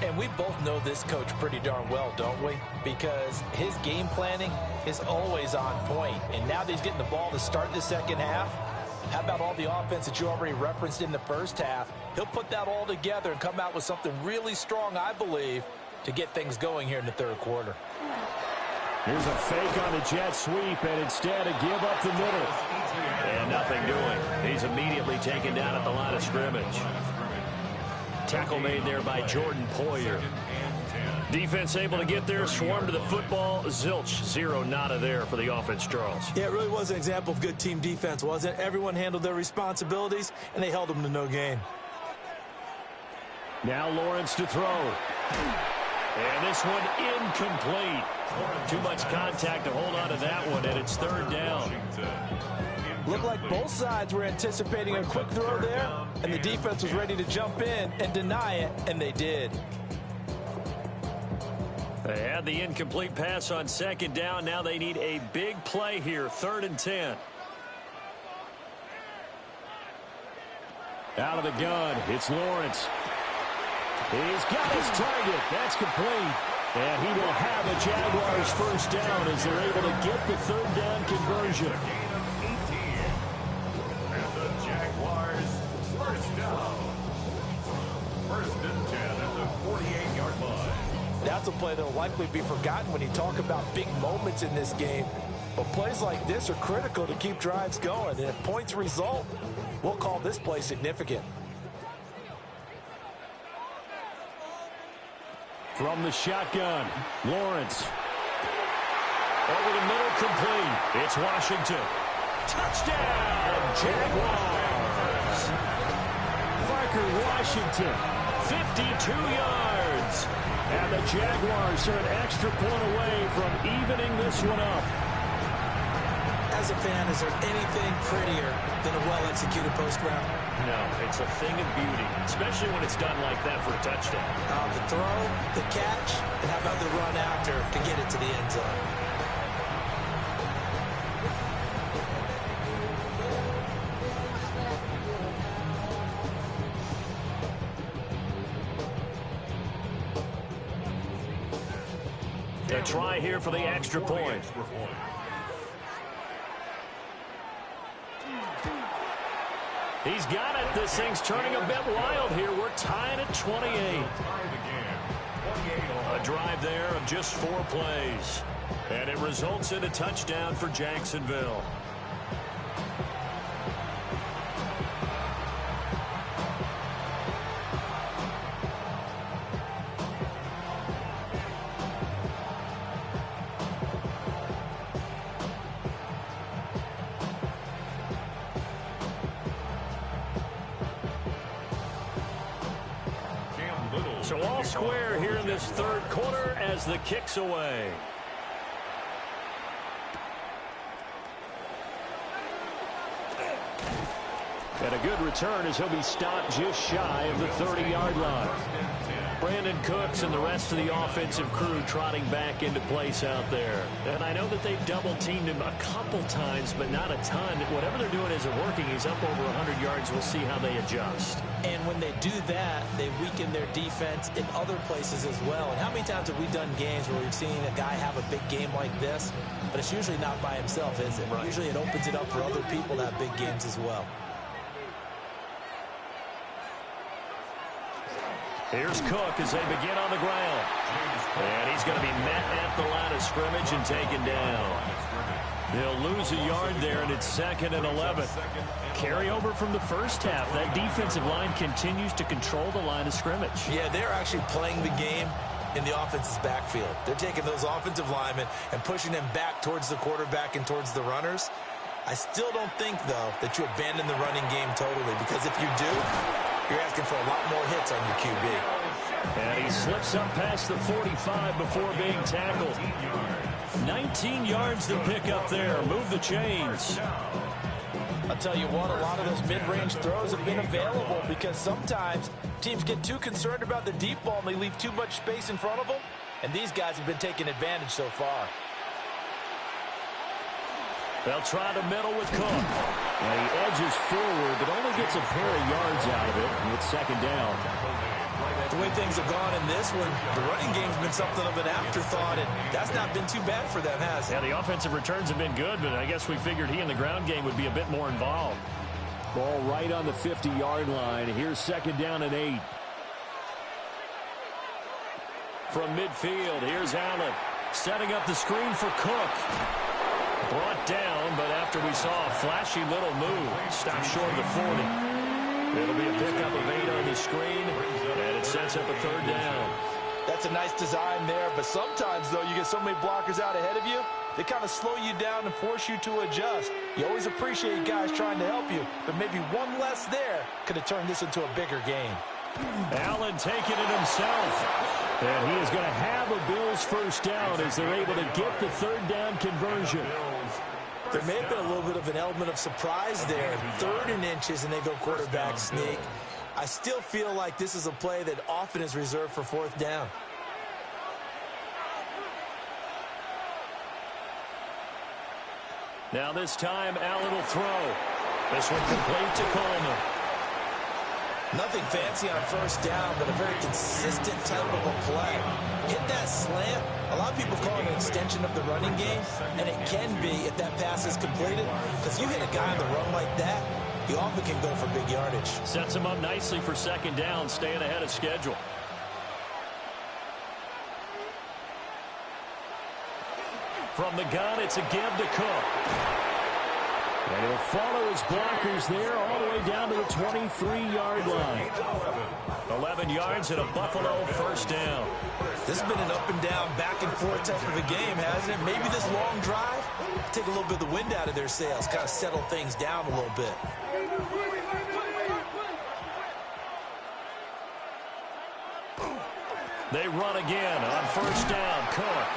And we both know this coach pretty darn well, don't we? Because his game planning is always on point. And now that he's getting the ball to start the second half, how about all the offense that you already referenced in the first half? He'll put that all together and come out with something really strong, I believe, to get things going here in the third quarter. Here's a fake on the jet sweep, and instead a give up the middle. And nothing doing. He's immediately taken down at the line of scrimmage. Tackle made there by Jordan Poyer. Defense able to get there, swarm to the football. Zilch, zero nada there for the offense, Charles. Yeah, it really was an example of good team defense, wasn't it? Everyone handled their responsibilities, and they held them to no gain. Now Lawrence to throw. And this one incomplete. Too much contact to hold on to that one, and it's third down. Looked like both sides were anticipating a quick throw there, and the defense was ready to jump in and deny it, and they did. They had the incomplete pass on second down. Now they need a big play here, 3rd and 10. Out of the gun, it's Lawrence. He's got his target. That's complete. And he will have a Jaguars first down as they're able to get the third down conversion. And the Jaguars first down. 1st and 10 at the 48-yard line. That's a play that will likely be forgotten when you talk about big moments in this game. But plays like this are critical to keep drives going. And if points result, we'll call this play significant. From the shotgun, Lawrence. Over the middle, complete. It's Washington. Touchdown, Jaguars. Parker Washington, 52 yards. And the Jaguars are an extra point away from evening this one up. As a fan, is there anything prettier than a well-executed post route? No, it's a thing of beauty, especially when it's done like that for a touchdown. The throw, the catch, and how about the run after to get it to the end zone? A try here for the extra point. He's got it. This thing's turning a bit wild here. We're tied at 28. A drive there of just 4 plays. And it results in a touchdown for Jacksonville. So all square here in this third quarter as the kick's away. And a good return as he'll be stopped just shy of the 30-yard line. Brandon Cooks and the rest of the offensive crew trotting back into place out there. And I know that they've double-teamed him a couple times, but not a ton. Whatever they're doing isn't working. He's up over 100 yards. We'll see how they adjust. And when they do that, they weaken their defense in other places as well. And how many times have we done games where we've seen a guy have a big game like this, but it's usually not by himself, is it? Right. Usually it opens it up for other people to have big games as well. Here's Cook as they begin on the ground. And he's going to be met at the line of scrimmage and taken down. They'll lose a yard there, and it's 2nd and 11. Carry over from the first half. That defensive line continues to control the line of scrimmage. Yeah, they're actually playing the game in the offense's backfield. They're taking those offensive linemen and pushing them back towards the quarterback and towards the runners. I still don't think, though, that you abandon the running game totally, because if you do, you're asking for a lot more hits on your QB. And he slips up past the 45 before being tackled. 19 yards to pick up there. Move the chains. I'll tell you what, a lot of those mid-range throws have been available because sometimes teams get too concerned about the deep ball and they leave too much space in front of them, and these guys have been taking advantage so far. They'll try the middle with Cook. And he edges forward, but only gets a pair of yards out of it. And it's second down. The way things have gone in this one, the running game's been something of an afterthought, and that's not been too bad for them, has it? Yeah, the offensive returns have been good, but I guess we figured he in the ground game would be a bit more involved. Ball right on the 50-yard line. Here's second down and 8. From midfield, here's Allen. Setting up the screen for Cook. Brought down, but after we saw a flashy little move, stopped short of the 40. It'll be a pickup of 8 on the screen, and it sets up a third down. That's a nice design there, but sometimes, though, you get so many blockers out ahead of you, they kind of slow you down and force you to adjust. You always appreciate guys trying to help you, but maybe one less there could have turned this into a bigger game. Allen taking it himself. And he is going to have a Bills first down as they're able to get the third down conversion. There may have been a little bit of an element of surprise there. 3rd and inches, and they go quarterback sneak. I still feel like this is a play that often is reserved for 4th down. Now this time, Allen will throw. This one complete to Coleman. Nothing fancy on first down, but a very consistent type of a play. Hit that slant. A lot of people call it an extension of the running game, and it can be if that pass is completed, because you hit a guy on the run like that, you often can go for big yardage. Sets him up nicely for second down, staying ahead of schedule. From the gun, it's a give to Cook. And he'll follow his blockers there all the way down to the 23-yard line. 11 yards and a Buffalo first down. This has been an up and down, back and forth type of a game, hasn't it? Maybe this long drive, take a little bit of the wind out of their sails, kind of settle things down a little bit. They run again on first down. Cook.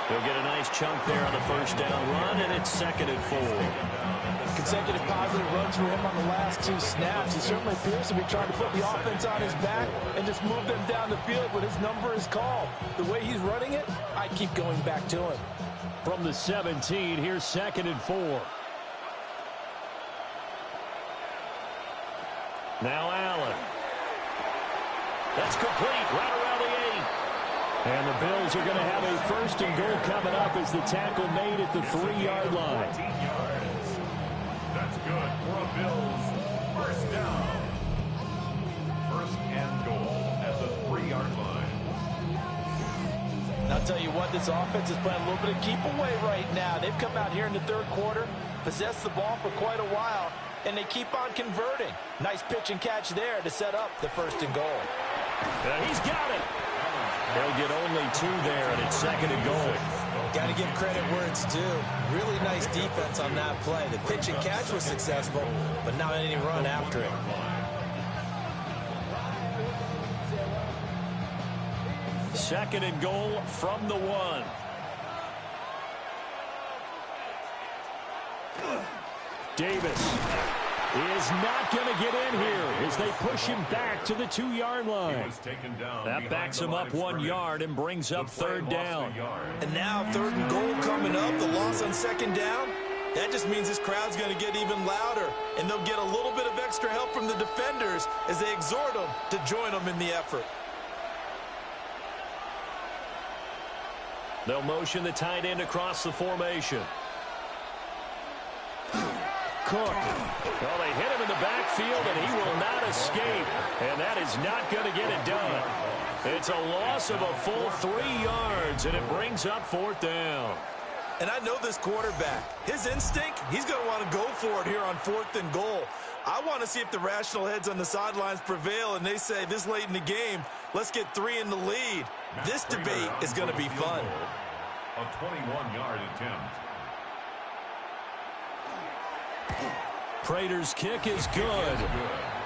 He'll get a nice chunk there on the first down run, and it's 2nd and 4. Consecutive positive runs for him on the last 2 snaps. He certainly appears to be trying to put the offense on his back and just move them down the field when his number is called. The way he's running it, I keep going back to him. From the 17, here's 2nd and 4. Now Allen. That's complete right around the 8. And the Bills are going to have a first and goal coming up as the tackle made at the 3-yard line. 14 yards. That's good for a Bills first down. First and goal at the 3-yard line. And I'll tell you what, this offense is playing a little bit of keep away right now. They've come out here in the 3rd quarter, possessed the ball for quite a while, and they keep on converting. Nice pitch and catch there to set up the first and goal. He's got it. They'll get only 2 there, and it's 2nd and goal. Got to give credit where it's due. Really nice defense on that play. The pitch and catch was successful, but not any run after it. Second and goal from the 1. Davis is not going to get in here as they push him back to the 2-yard line. That backs him up 1 yard and brings up 3rd down. And now 3rd and goal coming up, the loss on 2nd down. That just means this crowd's going to get even louder, and they'll get a little bit of extra help from the defenders as they exhort them to join them in the effort. They'll motion the tight end across the formation. Cook. Well, they hit him in the backfield, and he will not escape. And that is not going to get it done. It's a loss of a full 3 yards, and it brings up 4th down. And I know this quarterback. His instinct, he's going to want to go for it here on 4th and goal. I want to see if the rational heads on the sidelines prevail, and they say this late in the game, let's get 3 in the lead. This debate is going to be fun. A 21-yard attempt. Prater's kick is good.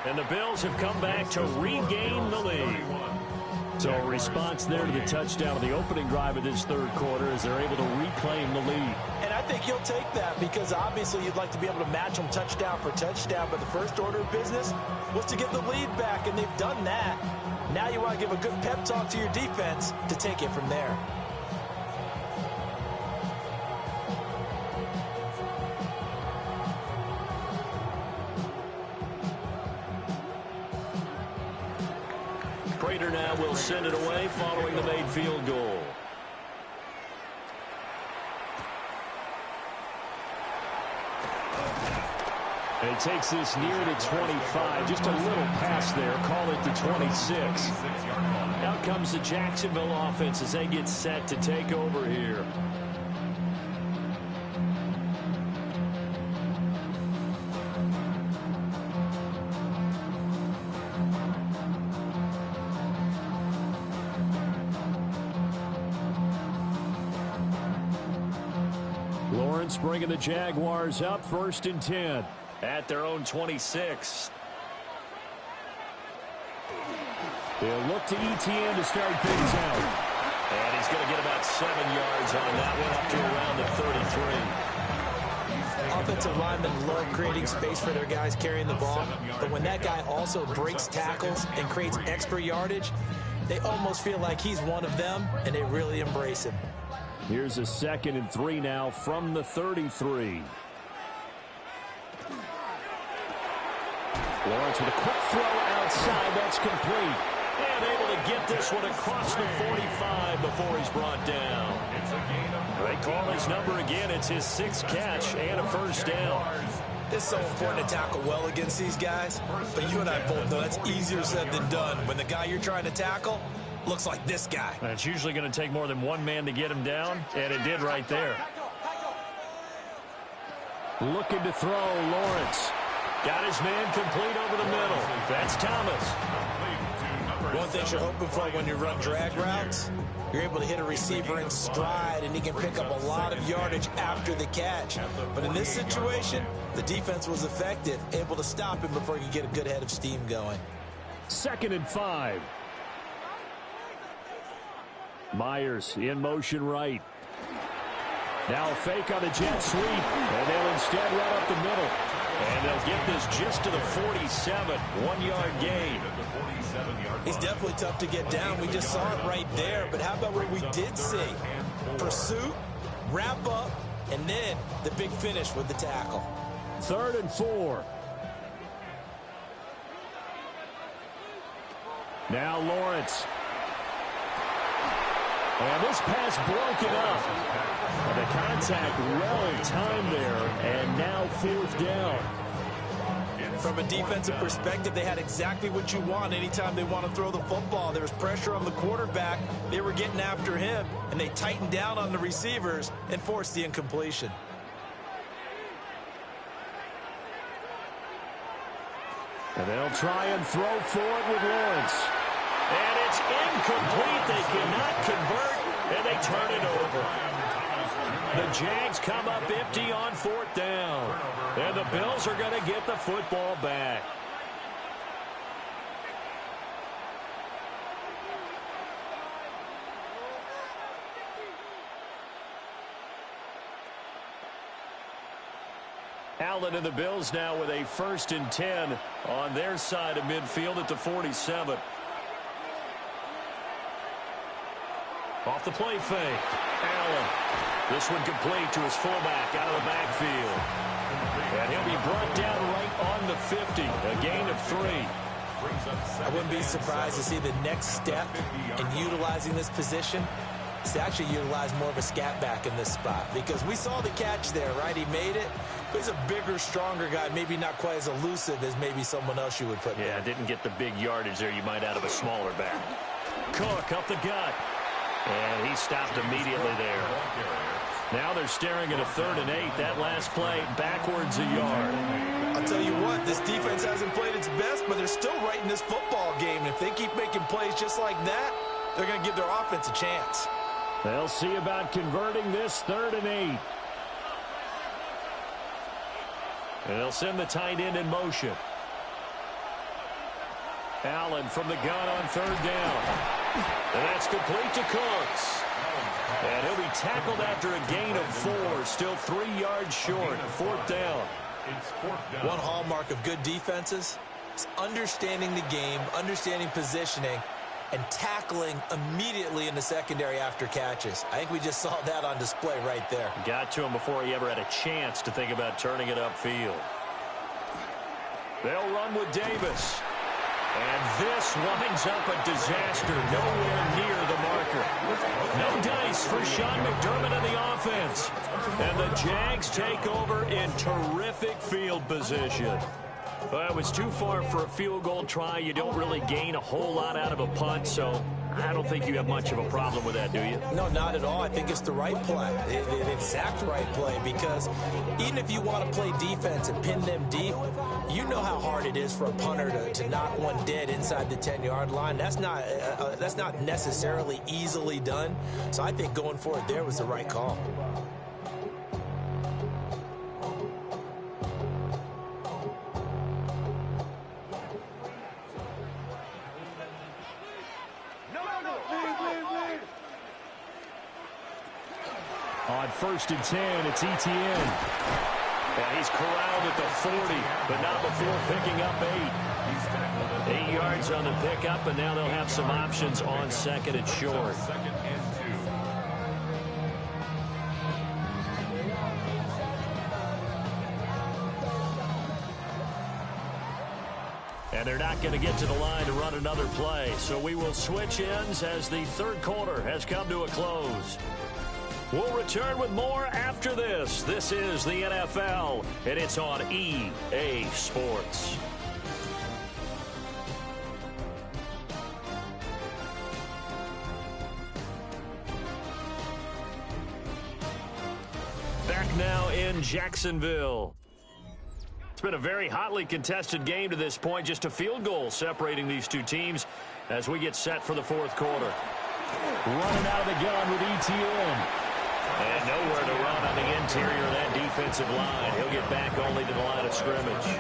And the Bills have come back to regain the lead. So a response there to the touchdown of the opening drive of this 3rd quarter as they're able to reclaim the lead. And I think he'll take that because obviously you'd like to be able to match them touchdown for touchdown, but the first order of business was to get the lead back, and they've done that. Now you want to give a good pep talk to your defense to take it from there. Prater now will send it away following the made field goal. And he takes this near to 25. Just a little pass there. Call it the 26. Out comes the Jacksonville offense as they get set to take over here. Lawrence bringing the Jaguars up 1st and 10 at their own 26. They'll look to Etienne to start things out. And he's going to get about 7 yards on that one, up to around the 33. Offensive linemen love creating space for their guys carrying the ball, but when that guy also breaks tackles and creates extra yardage, they almost feel like he's one of them, and they really embrace him. Here's a 2nd and 3 now from the 33. Lawrence with a quick throw outside. That's complete. And able to get this one across the 45 before he's brought down. They call his number again. It's his 6th catch and a 1st down. It's so important to tackle well against these guys, but you and I both know that's easier said than done when the guy you're trying to tackle looks like this guy. And it's usually going to take more than one man to get him down, and it did right there. Looking to throw, Lawrence. Got his man complete over the middle. That's Thomas. One thing you're hoping for when you run drag routes, you're able to hit a receiver in stride, and he can pick up a lot of yardage after the catch. But in this situation, the defense was effective, able to stop him before he could get a good head of steam going. 2nd and 5. Myers in motion right. Now a fake on the jet sweep, and they'll instead run up the middle. And they'll get this just to the 47, 1-yard gain. He's definitely tough to get down. We just saw it right there. But how about what we did see? Pursuit, wrap up, and then the big finish with the tackle. 3rd and 4. Now Lawrence. And this pass broken up. And the contact well timed there, and now 4th down. From a defensive perspective, they had exactly what you want anytime they want to throw the football. There was pressure on the quarterback. They were getting after him, and they tightened down on the receivers and forced the incompletion. And they'll try and throw for it with Lawrence. And it's incomplete. They cannot convert, and they turn it over. The Jags come up empty on 4th down. And the Bills are going to get the football back. Allen and the Bills now with a 1st and 10 on their side of midfield at the 47. Off the play fake. Allen. This one complete to his fullback out of the backfield. And he'll be brought down right on the 50. A gain of 3. I wouldn't be surprised to see the next step in utilizing this position is to actually utilize more of a scat back in this spot. Because we saw the catch there, right? He made it. He's a bigger, stronger guy, maybe not quite as elusive as maybe someone else you would put there. Yeah, didn't get the big yardage there you might out of a smaller back. Cook up the gut. And he stopped immediately there. Now they're staring at a 3rd and 8. That last play backwards a yard. I'll tell you what, this defense hasn't played its best, but they're still right in this football game. And if they keep making plays just like that, they're going to give their offense a chance. They'll see about converting this 3rd and 8. And they'll send the tight end in motion. Allen from the gun on 3rd down. And that's complete to Cooks. And he'll be tackled after a gain of 4. Still 3 yards short. 4th down. One hallmark of good defenses is understanding the game, understanding positioning, and tackling immediately in the secondary after catches. I think we just saw that on display right there. Got to him before he ever had a chance to think about turning it upfield. They'll run with Davis. And this winds up a disaster, nowhere near the marker. No dice for Sean McDermott and the offense. And the Jags take over in terrific field position. Well, it was too far for a field goal try. You don't really gain a whole lot out of a punt, so I don't think you have much of a problem with that, do you? No, not at all. I think it's the right play, the exact right play, because even if you want to play defense and pin them deep, you know how hard it is for a punter to knock one dead inside the 10-yard line. That's not necessarily easily done. So I think going for it there was the right call. On 1st and 10, it's Etienne. And he's corralled at the 40, but not before picking up 8. 8 yards on the pickup, and now they'll have some options on 2nd and short. And they're not going to get to the line to run another play, so we will switch ends as the third quarter has come to a close. We'll return with more after this. This is the NFL, and it's on EA Sports. Back now in Jacksonville. It's been a very hotly contested game to this point. Just a field goal separating these two teams as we get set for the fourth quarter. Running out of the gun with Etienne. And nowhere to run on the interior of that defensive line. He'll get back only to the line of scrimmage.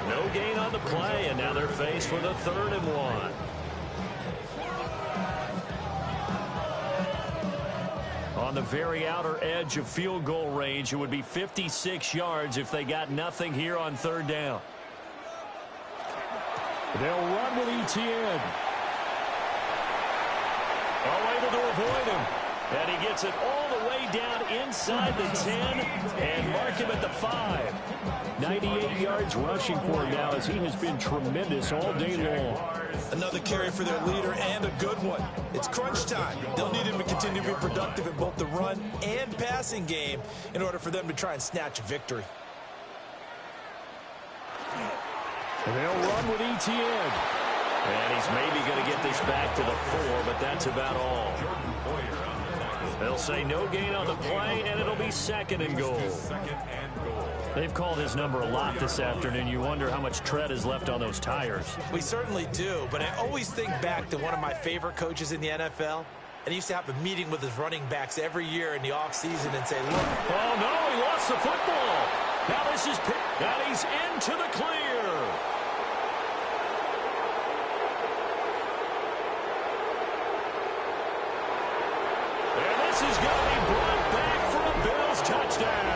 No gain on the play, and now they're faced with a 3rd and 1. On the very outer edge of field goal range, it would be 56 yards if they got nothing here on 3rd down. They'll run with Etienne. Able to avoid him. And he gets it all the way down inside the 10 and mark him at the 5. 98 yards rushing for him now as he has been tremendous all day long. Another carry for their leader and a good one. It's crunch time. They'll need him to continue to be productive in both the run and passing game in order for them to try and snatch a victory. They'll run with Etienne. And he's maybe going to get this back to the 4, but that's about all. They'll say no gain on the play, and it'll be 2nd and goal. They've called his number a lot this afternoon. You wonder how much tread is left on those tires. We certainly do, but I always think back to one of my favorite coaches in the NFL, and he used to have a meeting with his running backs every year in the offseason and say, look. Oh, no, he lost the football. Now this is picked, and he's into the clear. This is going to be brought back for a Bills touchdown.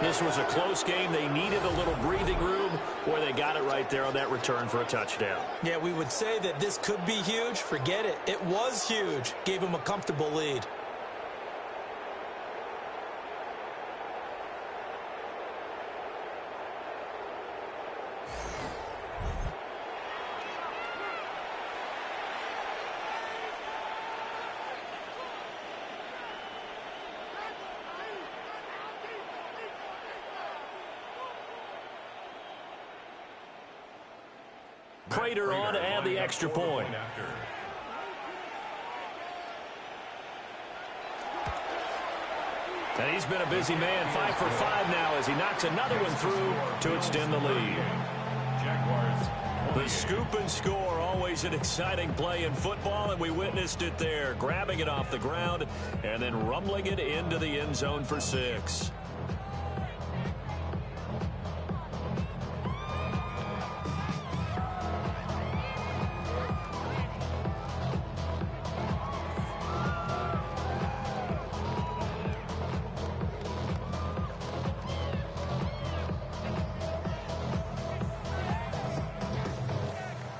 This was a close game. They needed a little breathing room, where they got it right there on that return for a touchdown. Yeah, we would say that this could be huge. Forget it. It was huge. Gave him a comfortable lead. Prater on to add the extra point. And he's been a busy man, 5 for 5 now as he knocks another one through to extend the lead. Jaguars. The scoop and score, always an exciting play in football, and we witnessed it there, grabbing it off the ground and then rumbling it into the end zone for 6.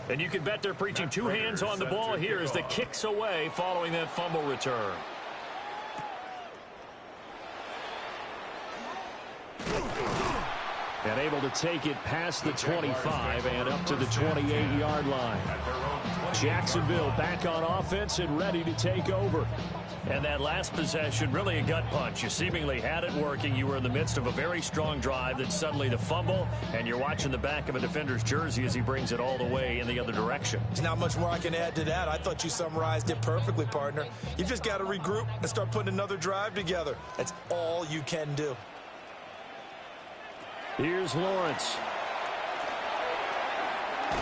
And you can bet they're preaching two hands on the ball here as the kick's away following that fumble return. And able to take it past the 25 and up to the 28-yard line. Jacksonville back on offense and ready to take over. And that last possession, really a gut punch. You seemingly had it working. You were in the midst of a very strong drive. Then suddenly the fumble, and you're watching the back of a defender's jersey as he brings it all the way in the other direction. There's not much more I can add to that. I thought you summarized it perfectly, partner. You've just got to regroup and start putting another drive together. That's all you can do. Here's Lawrence.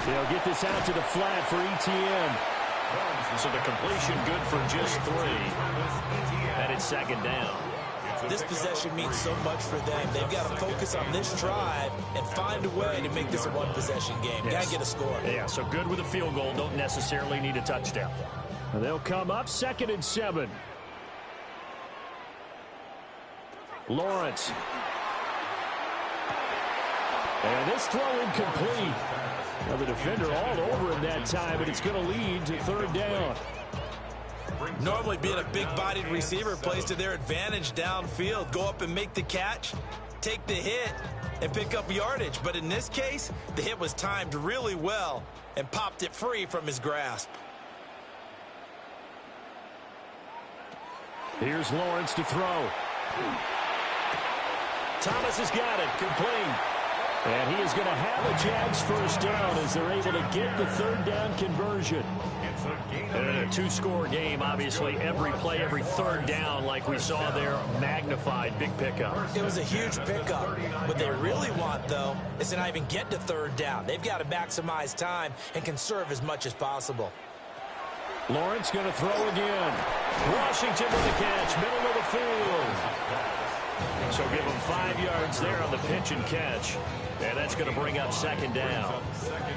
They'll get this out to the flat for ETN. So the completion good for just 3. And it's second down. This possession means so much for them. They've got to focus on this drive and find a way to make this a one-possession game. Got to get a score. Yeah, so good with a field goal. Don't necessarily need a touchdown. And they'll come up 2nd and 7. Lawrence. And this throw incomplete. Now the defender all over him that time, but it's going to lead to 3rd down. Normally being a big-bodied receiver plays to their advantage downfield. Go up and make the catch, take the hit, and pick up yardage. But in this case, the hit was timed really well and popped it free from his grasp. Here's Lawrence to throw. Thomas has got it, complete. And he is going to have a Jags first down as they're able to get the 3rd down conversion. A 2-score game, obviously. Every play, every 3rd down, like we saw there, magnified. Big pickup. It was a huge pickup. What they really want, though, is to not even get to 3rd down. They've got to maximize time and conserve as much as possible. Lawrence going to throw again. Washington with the catch, middle of the field. So give him 5 yards there on the pitch and catch. And that's going to bring up 2nd down.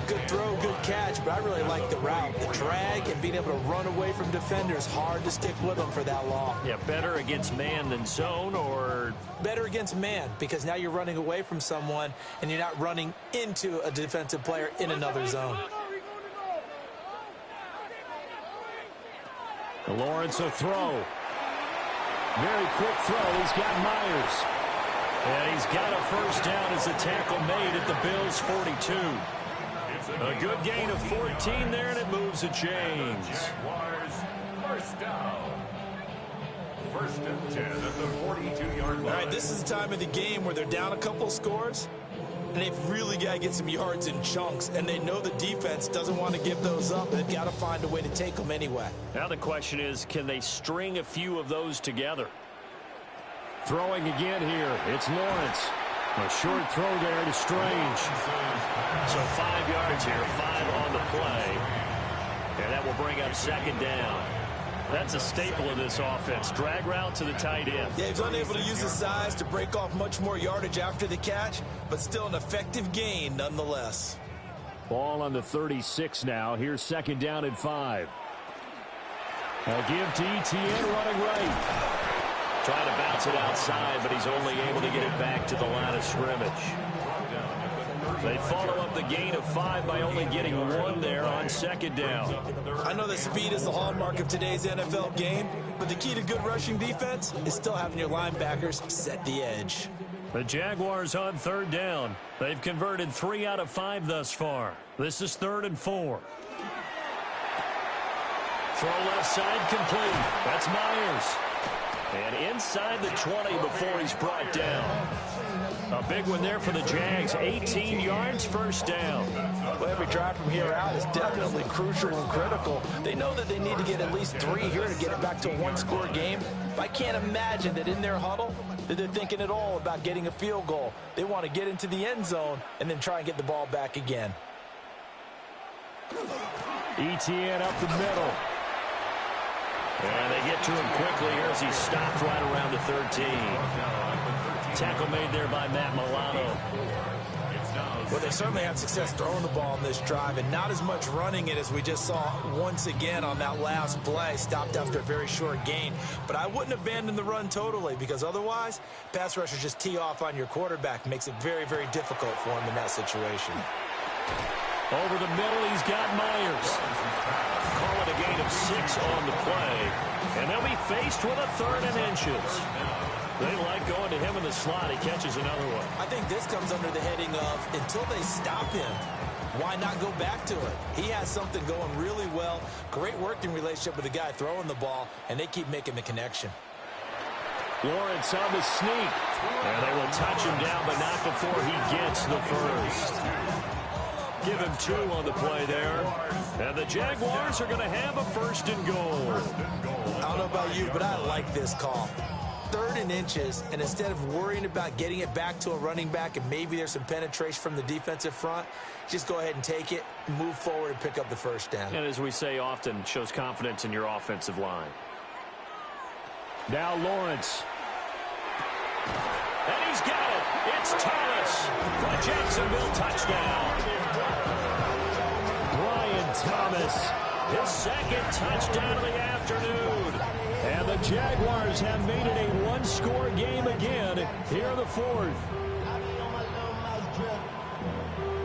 Good throw, good catch, but I really like the route. The drag and being able to run away from defenders, hard to stick with them for that long. Yeah, better against man than zone, or? Better against man, because now you're running away from someone and you're not running into a defensive player in another zone. Lawrence will throw. Very quick throw. He's got Myers. And he's got a first down as the tackle made at the Bills' 42. A good gain of 14 there, and it moves the chains. Jaguars, first down. 1st and 10 at the 42-yard line. All right, this is the time of the game where they're down a couple scores, and they've really got to get some yards in chunks, and they know the defense doesn't want to give those up, and they've got to find a way to take them anyway. Now the question is, can they string a few of those together? Throwing again here. It's Lawrence. A short throw there to Strange. So 5 yards here, 5 on the play. And that will bring up 2nd down. That's a staple of this offense. Drag route to the tight end. Yeah, he's unable to use his size to break off much more yardage after the catch, but still an effective gain nonetheless. Ball on the 36 now. Here's 2nd down and 5. A give to ETN running right. Trying to bounce it outside, but he's only able to get it back to the line of scrimmage. They follow up the gain of 5 by only getting 1 there on 2nd down. I know that speed is the hallmark of today's NFL game, but the key to good rushing defense is still having your linebackers set the edge. The Jaguars on 3rd down. They've converted 3 out of 5 thus far. This is 3rd and 4. Throw left side complete. That's Myers. And inside the 20 before he's brought down. A big one there for the Jags. 18 yards, first down. Well, every drive from here out is definitely crucial and critical. They know that they need to get at least 3 here to get it back to a 1-score game. But I can't imagine that in their huddle that they're thinking at all about getting a field goal. They want to get into the end zone and then try and get the ball back again. ETN up the middle. And they get to him quickly here as he stopped right around the 13. Tackle made there by Matt Milano. Well, they certainly had success throwing the ball on this drive and not as much running it as we just saw once again on that last play. Stopped after a very short gain. But I wouldn't abandon the run totally, because otherwise, pass rushers just tee off on your quarterback. Makes it very, very difficult for him in that situation. Over the middle, he's got Myers. Call it a gain of 6 on the play. And they'll be faced with a 3rd and inches. They like going to him in the slot. He catches another one. I think this comes under the heading of until they stop him, why not go back to it? He has something going really well. Great working relationship with the guy throwing the ball, and they keep making the connection. Lawrence on the sneak. And they will touch him down, but not before he gets the first. Give him 2 on the play there. And the Jaguars are going to have a 1st and goal. I don't know about you, but I like this call. 3rd and inches, and instead of worrying about getting it back to a running back and maybe there's some penetration from the defensive front, just go ahead and take it, move forward, and pick up the 1st down. And as we say often, shows confidence in your offensive line. Now Lawrence. And he's got it. It's Thomas for the Jacksonville touchdown. Brian Thomas, His 2nd touchdown of the afternoon. and the Jaguars have made it a 1-score game again here in the 4th.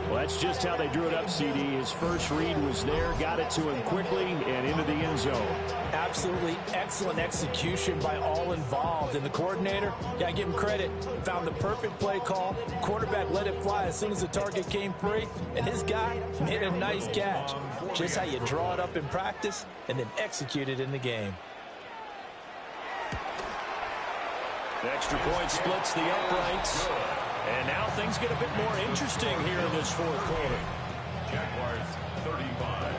Well, that's just how they drew it up, CD. His first read was there, got it to him quickly, and into the end zone. Absolutely excellent execution by all involved. And the coordinator, I give him credit, found the perfect play call. Quarterback let it fly as soon as the target came free, and his guy made a nice catch. Just how you draw it up in practice and then execute it in the game. The extra point splits the uprights. And now things get a bit more interesting here in this 4th quarter. Jaguars 35.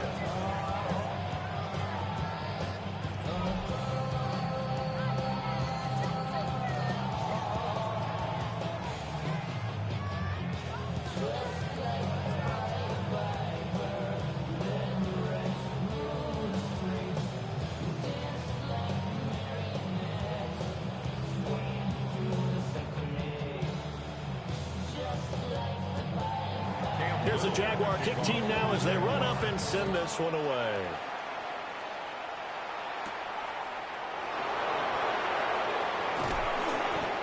Here's the Jaguar kick team now as they run up and send this one away.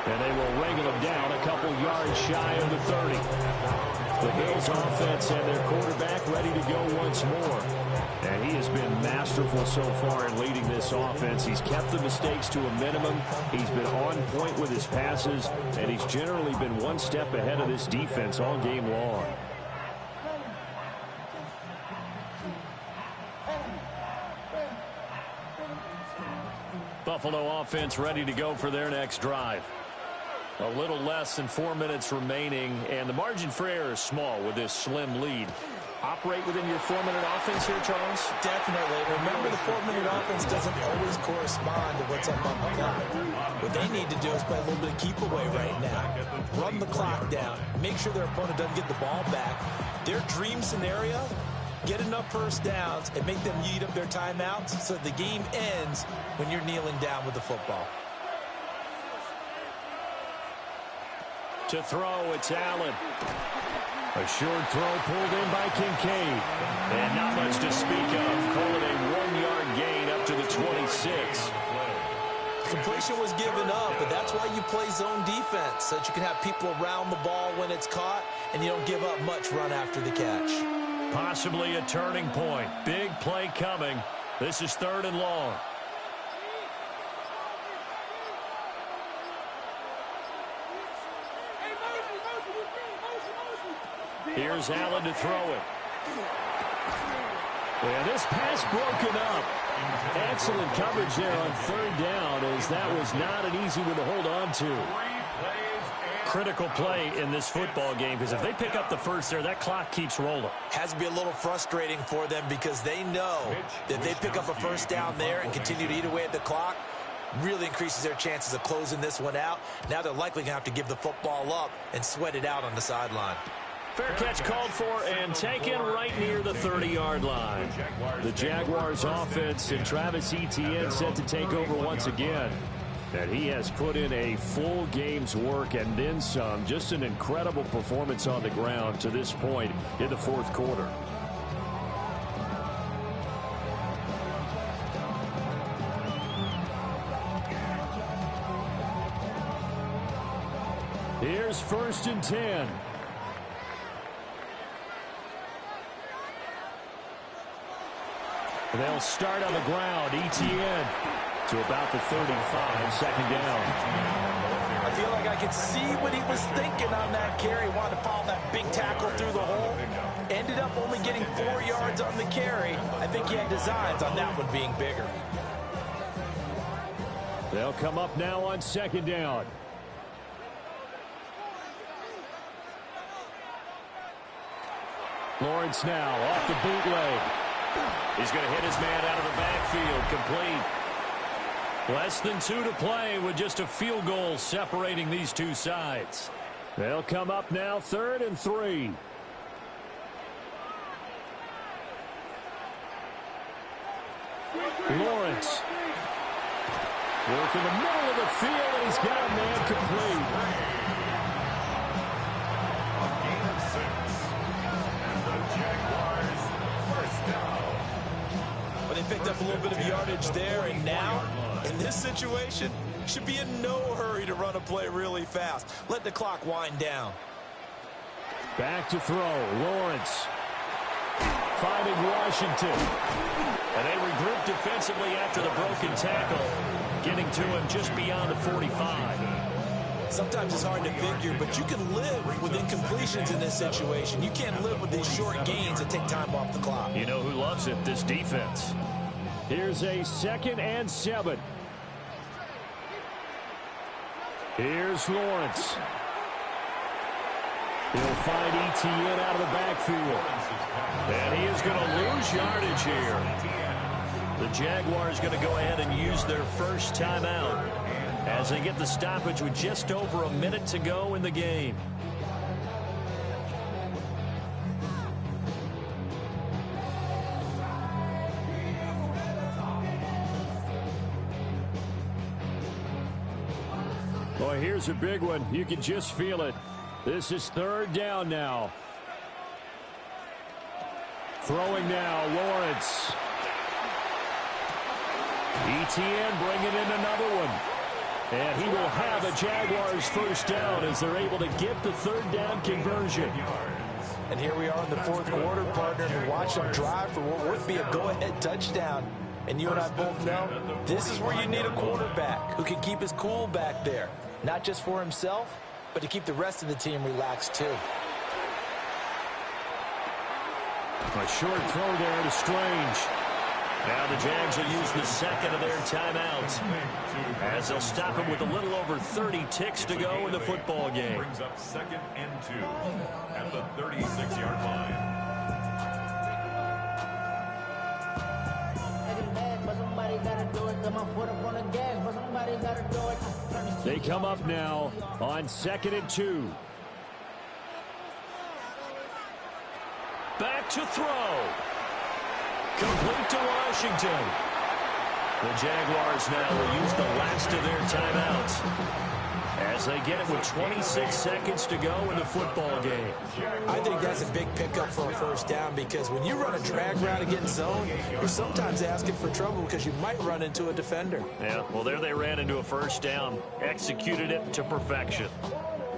And they will wrangle him down a couple yards shy of the 30. The Bills offense and their quarterback ready to go once more. And he has been masterful so far in leading this offense. He's kept the mistakes to a minimum. He's been on point with his passes, and he's generally been one step ahead of this defense all game long. Buffalo offense ready to go for their next drive. A little less than 4 minutes remaining, and the margin for error is small with this slim lead. Operate within your 4-minute offense here, Charles? Definitely. Remember, the 4-minute offense doesn't always correspond to what's up on the clock. What they need to do is play a little bit of keep away right now. Run the clock down. Make sure their opponent doesn't get the ball back. Their dream scenario, get enough 1st downs and make them eat up their timeouts so the game ends when you're kneeling down with the football. To throw, it's Allen. A short throw pulled in by Kincaid. And not much to speak of. Call it a 1-yard gain up to the 26. Completion was given up, but that's why you play zone defense, so that you can have people around the ball when it's caught, and you don't give up much run after the catch. Possibly a turning point. Big play coming. This is 3rd and long. Here's Allen to throw it. And this pass broken up. Excellent coverage there on 3rd down, as that was not an easy one to hold on to. Critical play in this football game, because if they pick up the first there, that clock keeps rolling. Has to be a little frustrating for them because they know that they pick up a 1st down there and continue to eat away at the clock, really increases their chances of closing this one out. Now they're likely going to have to give the football up and sweat it out on the sideline. Fair catch called for and taken right near the 30-yard line. The Jaguars offense and Travis Etienne set to take over once again. And he has put in a full game's work and then some. Just an incredible performance on the ground to this point in the 4th quarter. Here's 1st and 10. They'll start on the ground. Etienne to about the 35, 2nd down. feel like I could see what he was thinking on that carry. Wanted to follow that big tackle through the hole. Ended up only getting 4 yards on the carry. I think he had designs on that one being bigger. They'll come up now on second down. Lawrence now off the bootleg. He's going to hit his man out of the backfield, complete. Less than 2 to play with just a field goal separating these two sides. They'll come up now 3rd and 3. Lawrence. Work in the middle of the field, and he's got a man complete. A gain of 6. And the Jaguars first down. But they picked up a little bit of yardage there, and now, in this situation, should be in no hurry to run a play really fast. Let the clock wind down. Back to throw. Lawrence. Finding Washington. And they regroup defensively after the broken tackle, getting to him just beyond the 45. Sometimes it's hard to figure, but you can live with incompletions in this situation. You can't live with these short gains that take time off the clock. You know who loves it? This defense. Here's a 2nd and 7. Here's Lawrence. He'll find ETN out of the backfield. And he is going to lose yardage here. The Jaguars going to go ahead and use their first timeout as they get the stoppage with just over a minute to go in the game. Boy, here's a big one. You can just feel it. This is 3rd down now. Throwing now, Lawrence. ETN bringing in another one. And he will have a Jaguars first down as they're able to get the 3rd down conversion. And here we are in the 4th quarter, partner, and watch them drive for what would be a go-ahead touchdown. And you and I both know this is where you need a quarterback who can keep his cool back there. Not just for himself, but to keep the rest of the team relaxed too. A short throw there to Strange. Now the Jags will use the 2nd of their timeouts as they'll stop him with a little over 30 ticks to go in the football game. Brings up 2nd and 2 at the 36-yard line. They come up now on 2nd and 2. Back to throw. Complete to Washington. The Jaguars now will use the last of their timeouts as they get it with 26 seconds to go in the football game. I think that's a big pickup for a first down because when you run a drag route against zone, you're sometimes asking for trouble because you might run into a defender. Yeah, well, there they ran into a first down, executed it to perfection.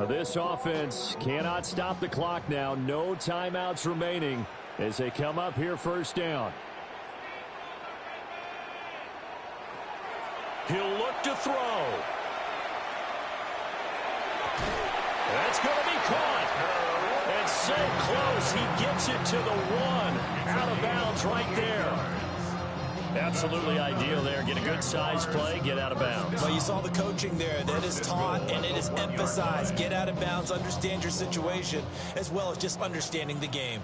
This offense cannot stop the clock now. No timeouts remaining as they come up here first down. He'll look to throw. That's going to be caught. And so close, he gets it to the 1. Out of bounds right there. Absolutely ideal there. Get a good size play, get out of bounds. Well, you saw the coaching there. That is taught and it is emphasized. Get out of bounds, understand your situation, as well as just understanding the game.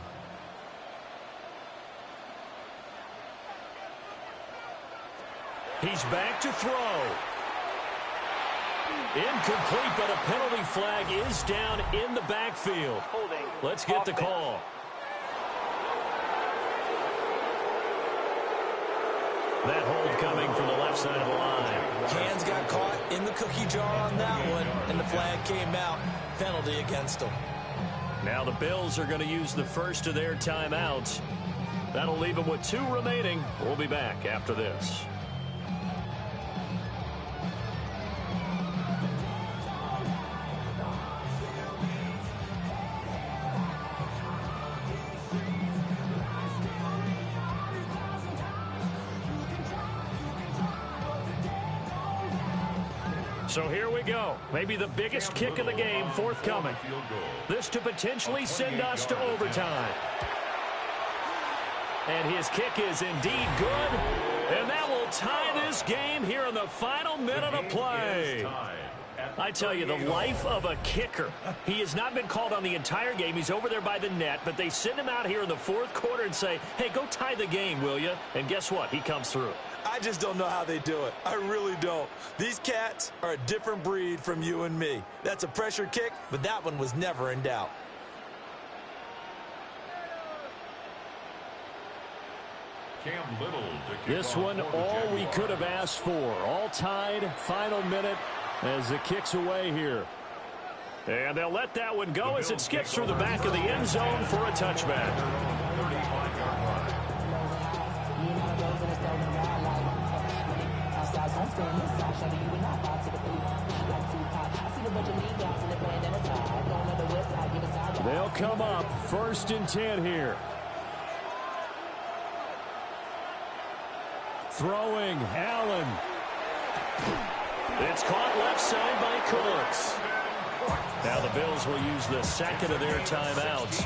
He's back to throw. Incomplete, but a penalty flag is down in the backfield. Let's get the call. That hold coming from the left side of the line. Hands got caught in the cookie jar on that one, and the flag came out. Penalty against them. Now the Bills are going to use the first of their timeouts. That'll leave them with 2 remaining. We'll be back after this. So here we go. Maybe the biggest kick of the game forthcoming. This to potentially send us to overtime. And his kick is indeed good. And that will tie this game here in the final minute of play. I tell you, the life of a kicker. He has not been called on the entire game. He's over there by the net, but they send him out here in the fourth quarter and say, hey, go tie the game, will you? And guess what? He comes through. I just don't know how they do it. I really don't. These cats are a different breed from you and me. That's a pressure kick, but that one was never in doubt. This one, all we could have asked for. All tied, final minute as it kicks away here. And they'll let that one go as it skips through the back of the end zone for a touchback. They'll come up 1st and 10 here. Throwing, Allen. It's caught left side by Cooks. Now the Bills will use the second of their timeouts.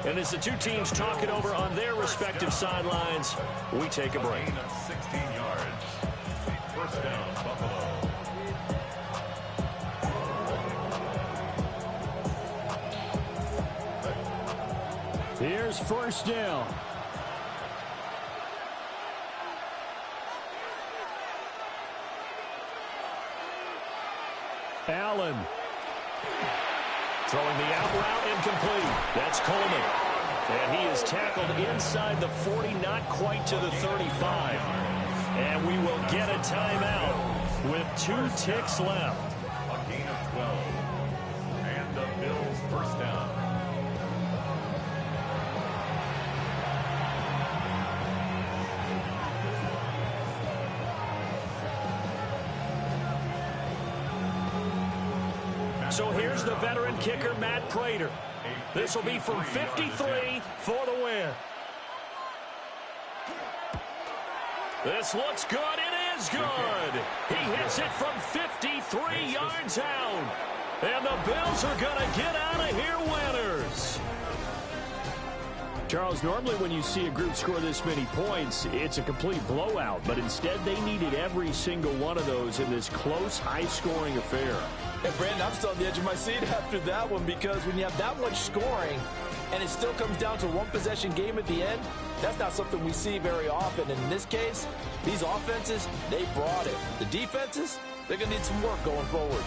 And as the two teams talk it over on their respective sidelines, we take a break. 16 yards. First down, Buffalo. Here's first down. Allen. Throwing the out route incomplete. That's Coleman. And he is tackled inside the 40, not quite to the 35. And we will get a timeout with 2 ticks left. A gain of 12. And the Bills first down. So here's the veteran kicker, Matt Prater. This will be from 53 for the win. This looks good. It is good. He hits it from 53 yards out. And the Bills are going to get out of here winners. Charles, normally when you see a group score this many points, it's a complete blowout. But instead, they needed every single one of those in this close, high-scoring affair. Hey, Brandon, I'm still on the edge of my seat after that one because when you have that much scoring and it still comes down to one possession game at the end, that's not something we see very often. And in this case, these offenses, they brought it. The defenses, they're going to need some work going forward.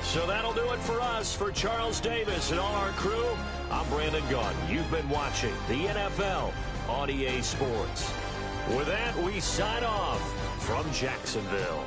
So that'll do it for us. For Charles Davis and all our crew, I'm Brandon Gaudin. You've been watching the NFL on EA Sports. With that, we sign off from Jacksonville.